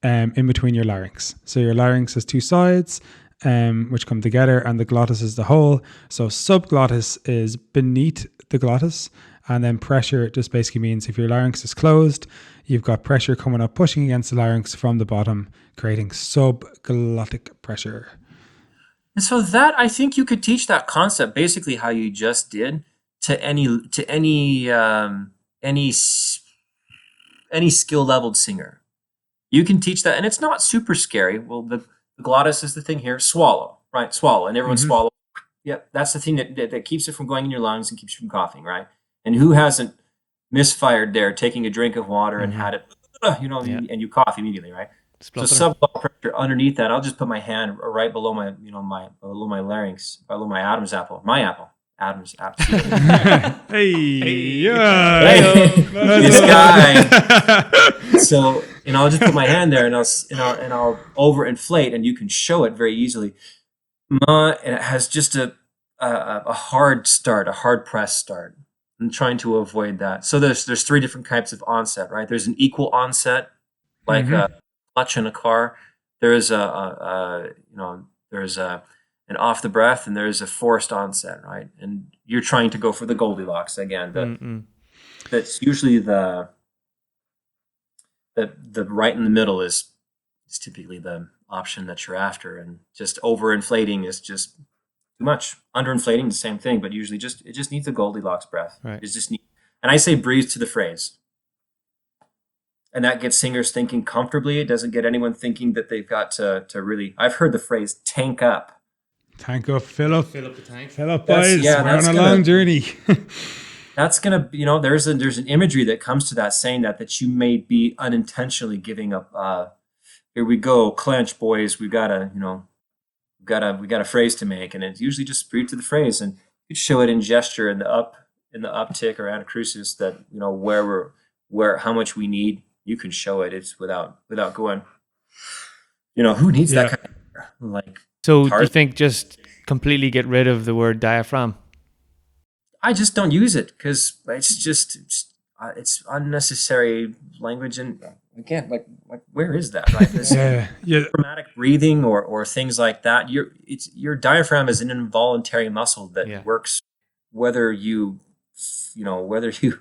in between your larynx. So your larynx has two sides, which come together, and the glottis is the hole. So subglottis is beneath the glottis, and then pressure just basically means if your larynx is closed, you've got pressure coming up, pushing against the larynx from the bottom, creating subglottic pressure. And so that, I think you could teach that concept basically how you just did to any skill leveled singer. You can teach that, and it's not super scary. Well, the glottis is the thing here. Swallow, right? Swallow, and everyone swallow. Yep, that's the thing that keeps it from going in your lungs and keeps you from coughing, right? And who hasn't misfired there, taking a drink of water and had it, and you cough immediately, right? So subglottal pressure underneath that, I'll just put my hand right below my larynx, below my Adam's apple. Adam's apple. Hey, this guy. So, I'll just put my hand there and I'll overinflate, and you can show it very easily. And it has just a hard start, a hard press start. I'm trying to avoid that. So there's 3 different types of onset, right? There's an equal onset, like a clutch in a car. There's an off the breath, and there's a forced onset, right? And you're trying to go for the Goldilocks again. That's usually the right in the middle is typically the option that you're after, and just overinflating is just too much. Underinflating, the same thing, but usually it just needs a Goldilocks breath. Right. And I say breathe to the phrase. And that gets singers thinking comfortably. It doesn't get anyone thinking that they've got to really. I've heard the phrase tank up. Tank up, fill up the tank. Fill up, boys. We're on a long journey. That's gonna, there's an imagery that comes to that, saying that you may be unintentionally giving up. Here we go, clench, boys. We got a phrase to make, and it's usually just breathe to the phrase. And show it in gesture in the uptick or anacrusis that where how much we need. You can show it. It's without going. Who needs that Yeah. kind of like? So Hard. do you think just completely get rid of the word diaphragm? I just don't use it because it's unnecessary language, and again, like where is that, right? This Yeah. dramatic breathing or things like that. Your diaphragm is an involuntary muscle that Yeah. works whether you whether you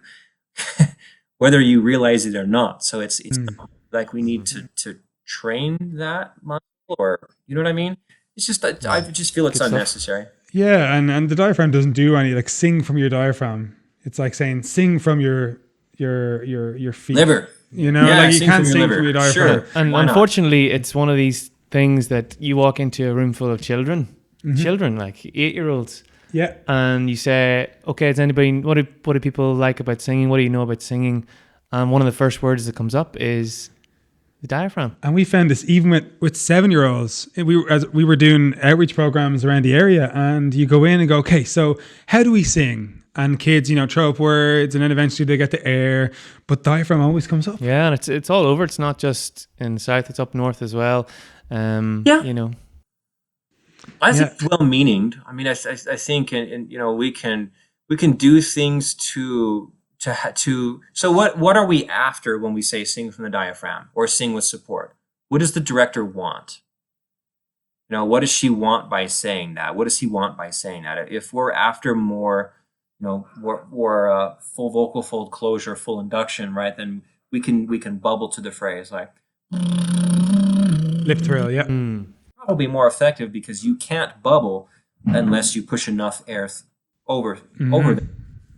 whether you realize it or not. So it's not like we need to train that muscle, or you know what I mean? It's just that I just feel it's Good stuff. unnecessary. Yeah, and the diaphragm doesn't do any like sing from your diaphragm. It's like saying sing from your feet. Liver. You know, Yeah, like you sing can't from your sing liver. from your diaphragm. Sure. And Why not? unfortunately, it's one of these things that you walk into a room full of children, like 8-year-olds, Yeah. and you say, "Okay, does anybody? What do people like about singing? What do you know about singing?" And one of the first words that comes up is the diaphragm. And we found this even with 7-year-olds. We were doing outreach programs around the area, and you go in and go, okay, so how do we sing? And kids, throw up words, and then eventually they get the air, but diaphragm always comes up. Yeah, and it's all over. It's not just in the south; it's up north as well. Yeah. You know. I think it's well-meaning. I mean, I think, and we can do things to. So what are we after when we say sing from the diaphragm or sing with support? What does the director want? What does she want by saying that? What does he want by saying that? If we're after more, more full vocal fold closure, full induction, right? Then we can bubble to the phrase like Lip thrill, yeah. probably more effective because you can't bubble unless you push enough air over them.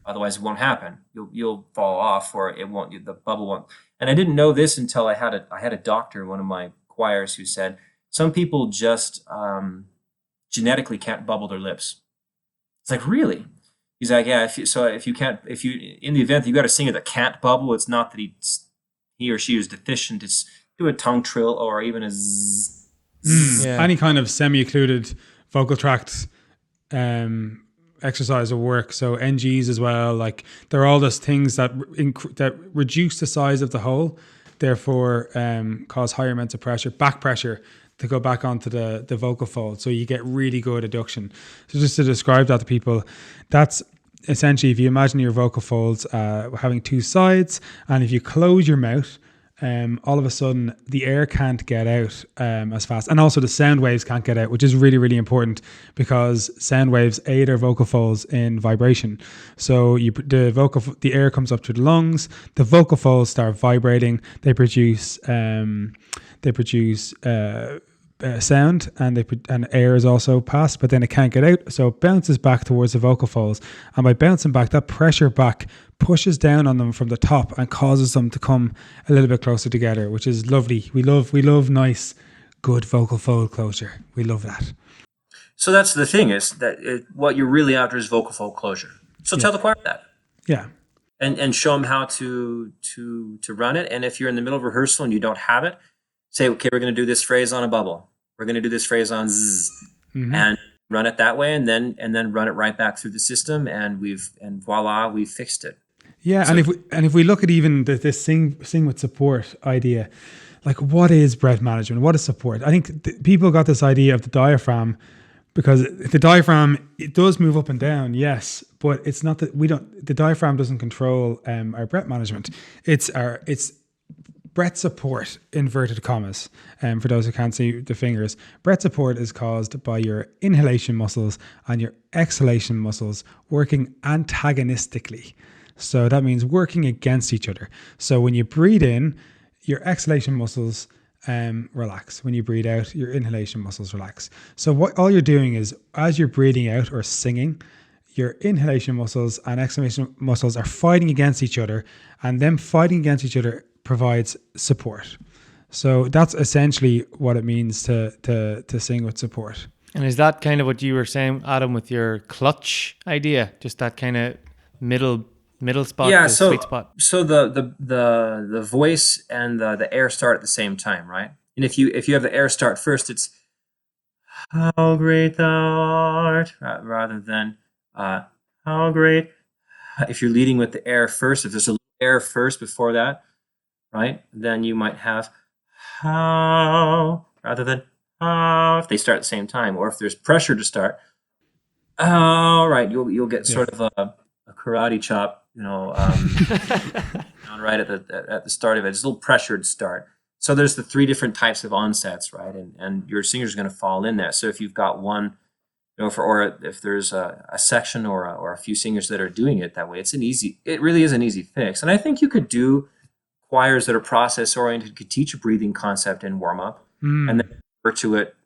Otherwise, it won't happen. You'll fall off, or it won't. The bubble won't. And I didn't know this until I had a doctor, one of my choirs, who said some people just genetically can't bubble their lips. It's like, really? He's like, yeah. If you in the event that you got a singer that can't bubble, it's not that he or she is deficient. It's do a tongue trill or even a zzz. Yeah. Any kind of semi-occluded vocal tract exercise will work. So NGs as well, like they're all those things that reduce the size of the hole, therefore cause higher amounts of pressure, back pressure, to go back onto the vocal fold. So you get really good adduction. So just to describe that to people, that's essentially, if you imagine your vocal folds having two sides, and if you close your mouth, all of a sudden the air can't get out as fast, and also the sound waves can't get out, which is really, really important because sound waves aid our vocal folds in vibration. So the air comes up to the lungs, the vocal folds start vibrating, they produce sound, and air is also passed, but then it can't get out, so it bounces back towards the vocal folds, and by bouncing back, that pressure back pushes down on them from the top and causes them to come a little bit closer together, which is lovely. We love nice, good vocal fold closure. We love that. So that's the thing, is that what you're really after is vocal fold closure. So tell the choir that. Yeah. And show them how to run it. And if you're in the middle of rehearsal and you don't have it, say, okay, we're going to do this phrase on a bubble. We're going to do this phrase on zzz, and run it that way, and then run it right back through the system, and voila, we've fixed it. Yeah, so, and if we look at even this sing with support idea, like what is breath management? What is support? I think people got this idea of the diaphragm, because the diaphragm, it does move up and down, yes, but it's not that the diaphragm doesn't control our breath management. It's breath support, inverted commas, for those who can't see the fingers. Breath support is caused by your inhalation muscles and your exhalation muscles working antagonistically. So that means working against each other. So when you breathe in, your exhalation muscles relax. When you breathe out, your inhalation muscles relax. So what all you're doing is, as you're breathing out or singing, your inhalation muscles and exhalation muscles are fighting against each other, and them fighting against each other provides support. So that's essentially what it means to sing with support. And is that kind of what you were saying, Adam, with your clutch idea? Just that kind of middle spot, yeah, sweet spot. So the voice and the air start at the same time, right? And if you have the air start first, it's how great thou art, rather than How great. If you're leading with the air first, if there's a little air first before that, right, then you might have how rather than how if they start at the same time, or if there's pressure to start. Oh, right, you'll get sort of a karate chop, down right at the start of it. It's a little pressured start. So there's the three different types of onsets, right? And your singer's going to fall in there. So if you've got one, or if there's a section or a few singers that are doing it that way, it really is an easy fix. And I think you could do choirs that are process oriented, could teach a breathing concept in warm up, and then refer to it,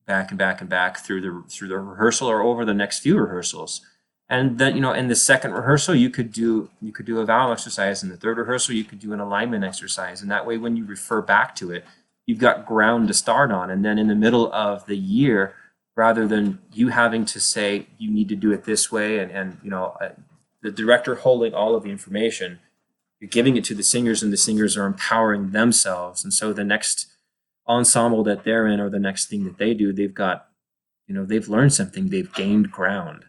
back and back and back through the rehearsal or over the next few rehearsals. And then, in the second rehearsal, you could do a vowel exercise. In the third rehearsal, you could do an alignment exercise. And that way, when you refer back to it, you've got ground to start on. And then in the middle of the year, rather than you having to say, you need to do it this way, and the director holding all of the information, you're giving it to the singers, and the singers are empowering themselves. And so the next ensemble that they're in, or the next thing that they do, they've got, they've learned something, they've gained ground.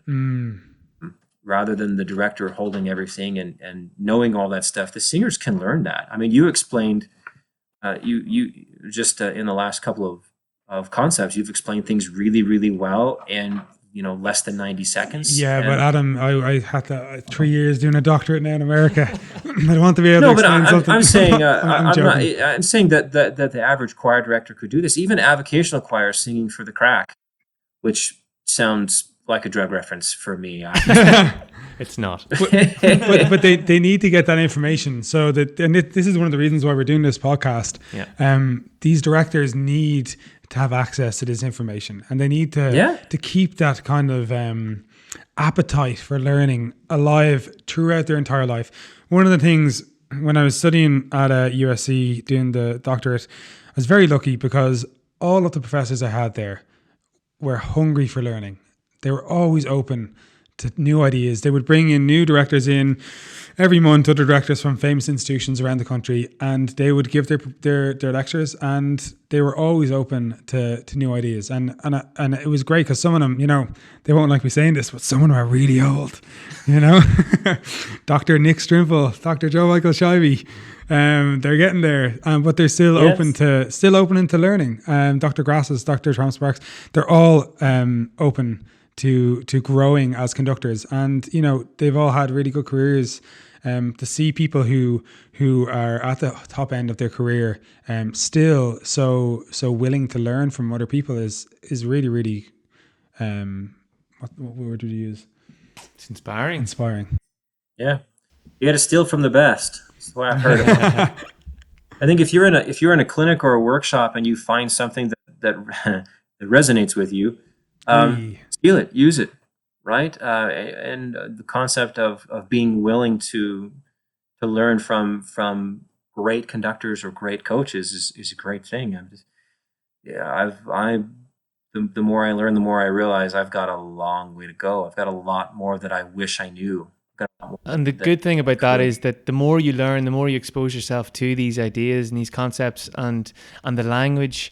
Rather than the director holding everything and knowing all that stuff, the singers can learn that. I mean, you explained, you just in the last couple of concepts, you've explained things really, really well in less than 90 seconds. Yeah, but Adam, I had 3 years doing a doctorate now in America. I want to be able to explain something. I'm saying I'm saying that the average choir director could do this. Even avocational choirs singing for the crack, which sounds like a drug reference for me. It's not. but they need to get that information. So this is one of the reasons why we're doing this podcast. Yeah. These directors need to have access to this information, and they need to keep that kind of appetite for learning alive throughout their entire life. One of the things when I was studying at USC doing the doctorate, I was very lucky because all of the professors I had there were hungry for learning. They were always open to new ideas. They would bring in new directors in every month, other directors from famous institutions around the country, and they would give their lectures, and they were always open to new ideas. And it was great because some of them, they won't like me saying this, but some of them are really old, Dr. Nick Strimple, Dr. Joe Michael Scheibe, they're getting there, but they're still open to learning. Dr. Grasses, Dr. Tom Sparks, they're all open to growing as conductors, and they've all had really good careers. To see people who are at the top end of their career still so willing to learn from other people is really, really what word would you use? It's inspiring. Yeah, you got to steal from the best. That's what I've heard of. I think if you're in a clinic or a workshop and you find something that resonates with you, steal it, use it, right? And the concept of being willing to learn from great conductors or great coaches is a great thing. The more I learn, the more I realize I've got a long way to go. I've got a lot more that I wish I knew. And the good thing about that is that the more you learn, the more you expose yourself to these ideas and these concepts and the language,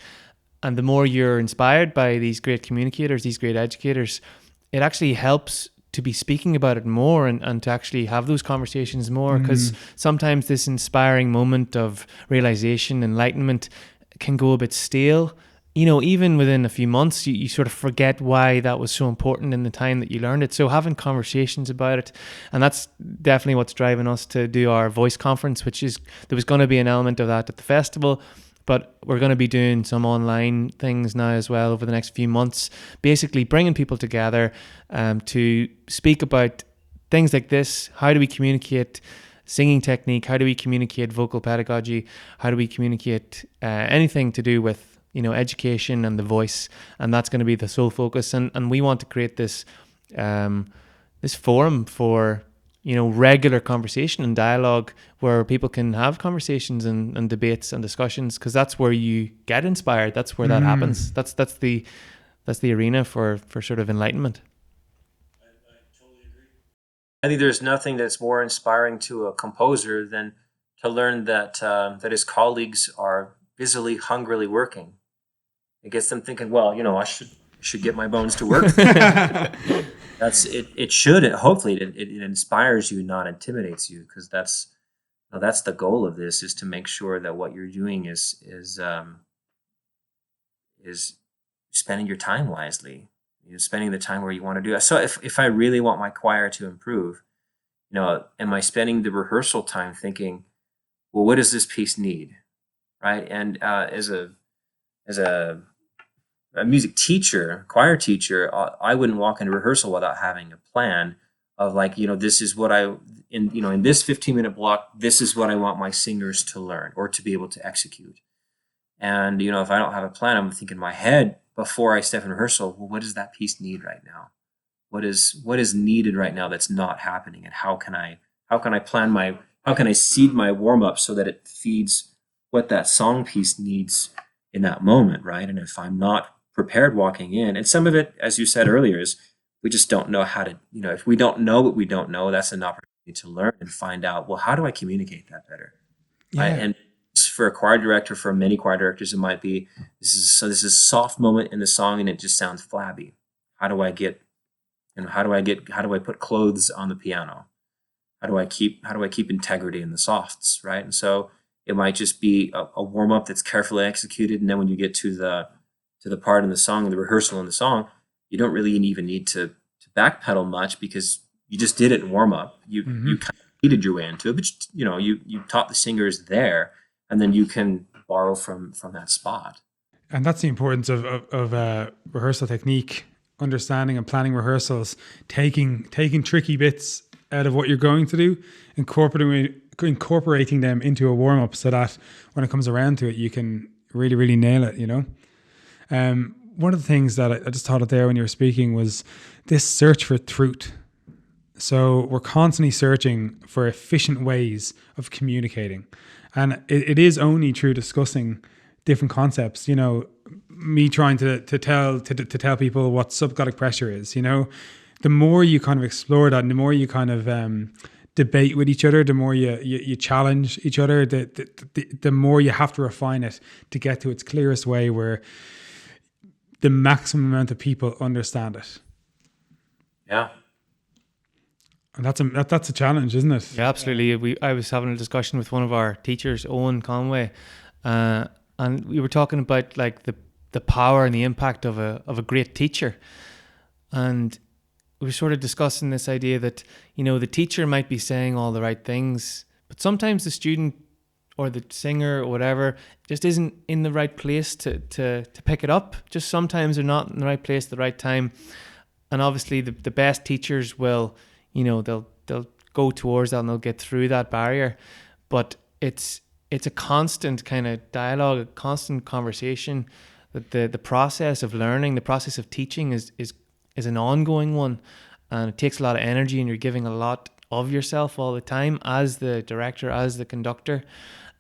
and the more you're inspired by these great communicators, these great educators, it actually helps to be speaking about it more and to actually have those conversations more, because sometimes this inspiring moment of realization, enlightenment can go a bit stale. Even within a few months, you sort of forget why that was so important in the time that you learned it. So having conversations about it, and that's definitely what's driving us to do our voice conference, there was going to be an element of that at the festival, but we're going to be doing some online things now as well over the next few months, basically bringing people together to speak about things like this. How do we communicate singing technique? How do we communicate vocal pedagogy? How do we communicate anything to do with education and the voice? And that's going to be the sole focus. And we want to create this this forum for regular conversation and dialogue where people can have conversations and debates and discussions, because that's where you get inspired. That's where that happens. That's the arena for sort of enlightenment. I totally agree. I think there's nothing that's more inspiring to a composer than to learn that his colleagues are busily, hungrily working. It gets them thinking, well, I should get my bones to work. That's it. It should. Hopefully, it inspires you, not intimidates you, because that's the goal of this, is to make sure that what you're doing is spending your time wisely. Spending the time where you want to do it. So if I really want my choir to improve, am I spending the rehearsal time thinking, well, what does this piece need, right? And as a music teacher, choir teacher, I wouldn't walk into rehearsal without having a plan of, like, this is what in this 15-minute block, this is what I want my singers to learn or to be able to execute. And, if I don't have a plan, I'm thinking in my head before I step in rehearsal, well, what does that piece need right now? What is needed right now that's not happening? And how can I seed my warm up so that it feeds what that song piece needs in that moment, right? And if I'm not prepared walking in, and some of it, as you said earlier, is we just don't know how to, if we don't know what we don't know, that's an opportunity to learn and find out, well, how do I communicate that better? Yeah. Right? And for a choir director, for many choir directors, it might be, this is a soft moment in the song and it just sounds flabby. How do I put clothes on the piano? How do I keep integrity in the softs, right? And so it might just be a warm up that's carefully executed, and then when you get to the part in the song, the rehearsal in the song, you don't really even need to backpedal much, because you just did it in warm up. You kind of leaded your way into it, but you taught the singers there, and then you can borrow from that spot. And that's the importance of rehearsal technique, understanding and planning rehearsals, taking tricky bits out of what you're going to do, incorporating them into a warm up, so that when it comes around to it, you can really, really nail it. One of the things that I just thought of there when you were speaking was this search for truth. So we're constantly searching for efficient ways of communicating, and it is only through discussing different concepts. Me trying to tell people what subglottic pressure is. The more you kind of explore that, and the more you kind of debate with each other, the more you challenge each other, the more you have to refine it to get to its clearest way, where the maximum amount of people understand it. Yeah. And that's a challenge, isn't it? Yeah, absolutely. I was having a discussion with one of our teachers, Owen Conway, and we were talking about, like, the power and the impact of a great teacher. And we were sort of discussing this idea that, the teacher might be saying all the right things, but sometimes the student or the singer or whatever just isn't in the right place to pick it up. Just sometimes they're not in the right place at the right time. And obviously the best teachers will, they'll go towards that and they'll get through that barrier. But it's a constant kind of dialogue, a constant conversation. That the process of learning, the process of teaching is an ongoing one, and it takes a lot of energy, and you're giving a lot of yourself all the time as the director, as the conductor,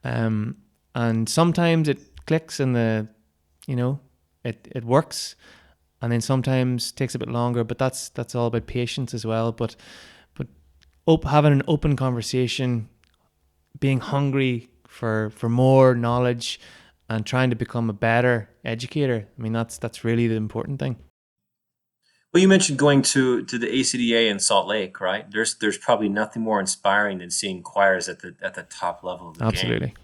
and sometimes it clicks and it works, and then sometimes it takes a bit longer, but that's all about patience as well. But having an open conversation, being hungry for more knowledge, and trying to become a better educator. I mean, that's really the important thing. Well, you mentioned going to the ACDA in Salt Lake, right? There's probably nothing more inspiring than seeing choirs at the top level of the Absolutely. game.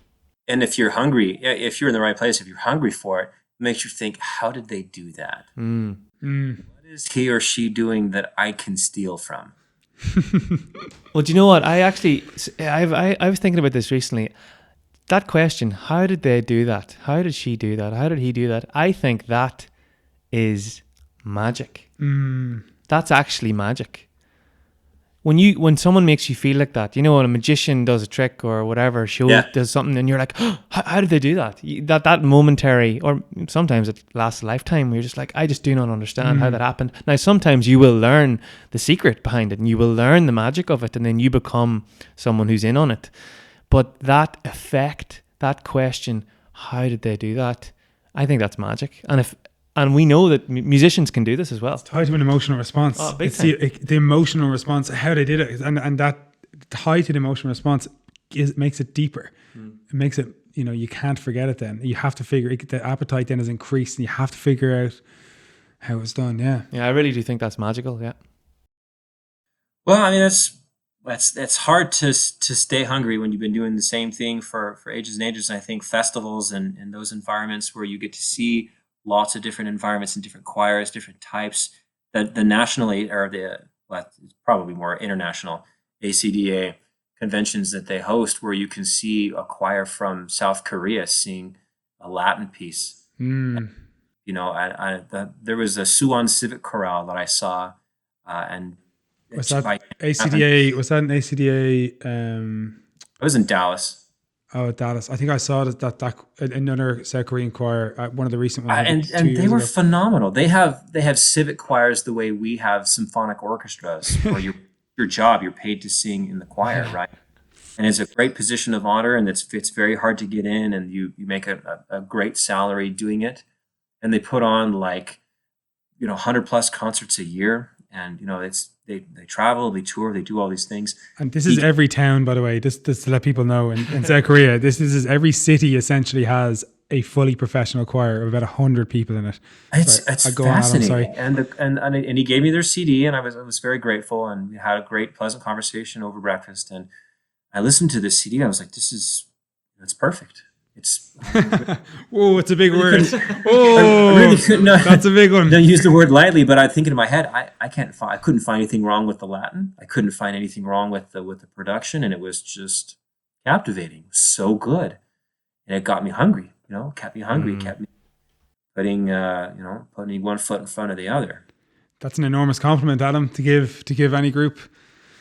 And if you're hungry, if you're in the right place, if you're hungry for it, it makes you think, how did they do that? What is he or she doing that I can steal from? Well, do you know what? I was thinking about this recently. That question, how did they do that? How did she do that? How did he do that? I think that is magic. That's actually magic. When someone makes you feel like that, when a magician does a trick or whatever, does something, and you're like, oh, how did they do that? That momentary, or sometimes it lasts a lifetime, where you're just like, I just do not understand how that happened. Now, sometimes you will learn the secret behind it, and you will learn the magic of it, and then you become someone who's in on it. But that effect, that question, how did they do that? I think that's magic. And we know that musicians can do this as well. It's tied to an emotional response. Oh, big it's time. the emotional response, how they did it, and that tied to the emotional response makes it deeper. It makes it, you can't forget it. Then you have to figure, the appetite then is increased, and you have to figure out how it's done. Yeah. Yeah, I really do think that's magical. Yeah. Well, I mean, that's hard to stay hungry when you've been doing the same thing for ages and ages. And I think festivals and those environments where you get to see lots of different environments and different choirs, different types. The national or the well, it's probably more international ACDA conventions that they host, where you can see a choir from South Korea sing a Latin piece. You know, there was a Suwon Civic Chorale that I saw, and was that ACDA? Was that an ACDA? I was in Dallas. Oh, Dallas. I think I saw that another South Korean choir at one of the recent ones. And they were phenomenal. They have civic choirs the way we have symphonic orchestras, where your job, you're paid to sing in the choir, right? And it's a great position of honor, and it's very hard to get in, and you make a great salary doing it. And they put on 100 plus concerts a year, and they travel, they tour, they do all these things. And this is every town, by the way, just to let people know, in South Korea, this is every city essentially has a fully professional choir of about 100 people in it. It's fascinating. And he gave me their CD, and I was very grateful, and we had a great, pleasant conversation over breakfast. And I listened to this CD. I was like, it's perfect. It's whoa, it's a big word. I really couldn't. That's a big one. Don't use the word lightly, but I think in my head, I couldn't find anything wrong with the Latin. I couldn't find anything wrong with the production, and it was just captivating. So good, and it got me hungry. Kept me hungry. Kept me putting one foot in front of the other. That's an enormous compliment, Adam, to give any group.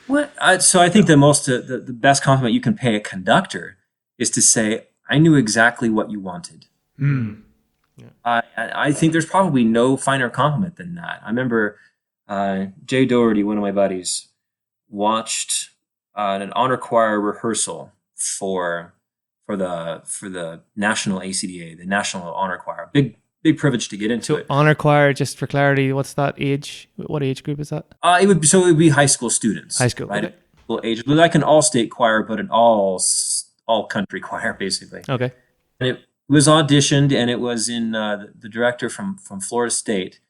So I think the best compliment you can pay a conductor is to say, I knew exactly what you wanted. Yeah. I think there's probably no finer compliment than that. I remember Jay Doherty, one of my buddies, watched an honor choir rehearsal for the national ACDA, the National Honor Choir. Big privilege to get into it. Honor choir, just for clarity, what's that age? What age group is that? It would be high school students. High school, right? Okay. Age, like an all-state choir, but an all country choir, basically. Okay. And it was auditioned, and it was in the director from Florida State,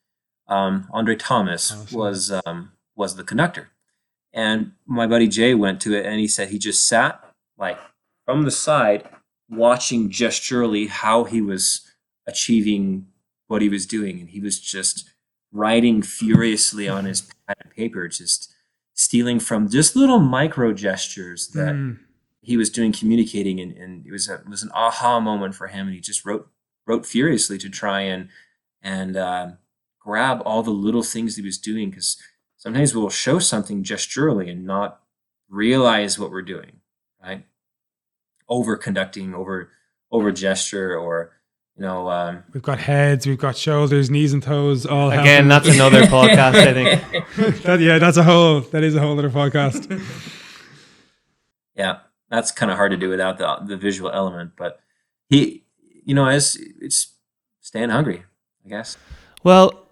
Andre Thomas, was the conductor. And my buddy Jay went to it, and he said he just sat from the side, watching gesturally how he was achieving what he was doing, and he was just writing furiously on his pad and paper, just stealing from just little micro gestures that he was doing, communicating, and it was an aha moment for him, and he just wrote furiously to try and grab all the little things he was doing, because sometimes we'll show something gesturally and not realize what we're doing, right? Over conducting, over gesture, or we've got heads, we've got shoulders, knees and toes, all again. That's another podcast, I think. That is a whole other podcast. Yeah, that's kind of hard to do without the visual element, but it's staying hungry, I guess. Well,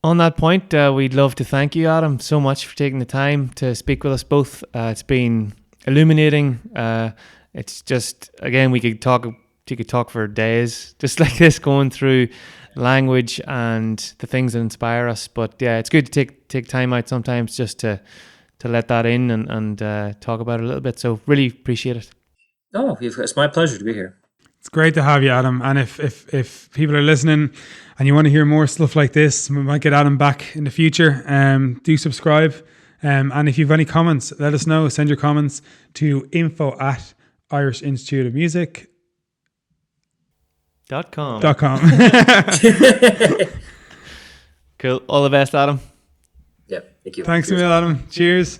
on that point, we'd love to thank you, Adam, so much for taking the time to speak with us both. It's been illuminating. It's just, again, you could talk for days, just like this, going through language and the things that inspire us. But yeah, it's good to take time out sometimes just to let that in and talk about it a little bit. So really appreciate it. Oh, it's my pleasure to be here. It's great to have you, Adam. And if people are listening and you want to hear more stuff like this, we might get Adam back in the future. Do subscribe. And if you have any comments, let us know. Send your comments to info@IrishInstituteofmusic.com. Cool. All the best, Adam. Yep. Thank you. Thanks a million, Adam. Cheers.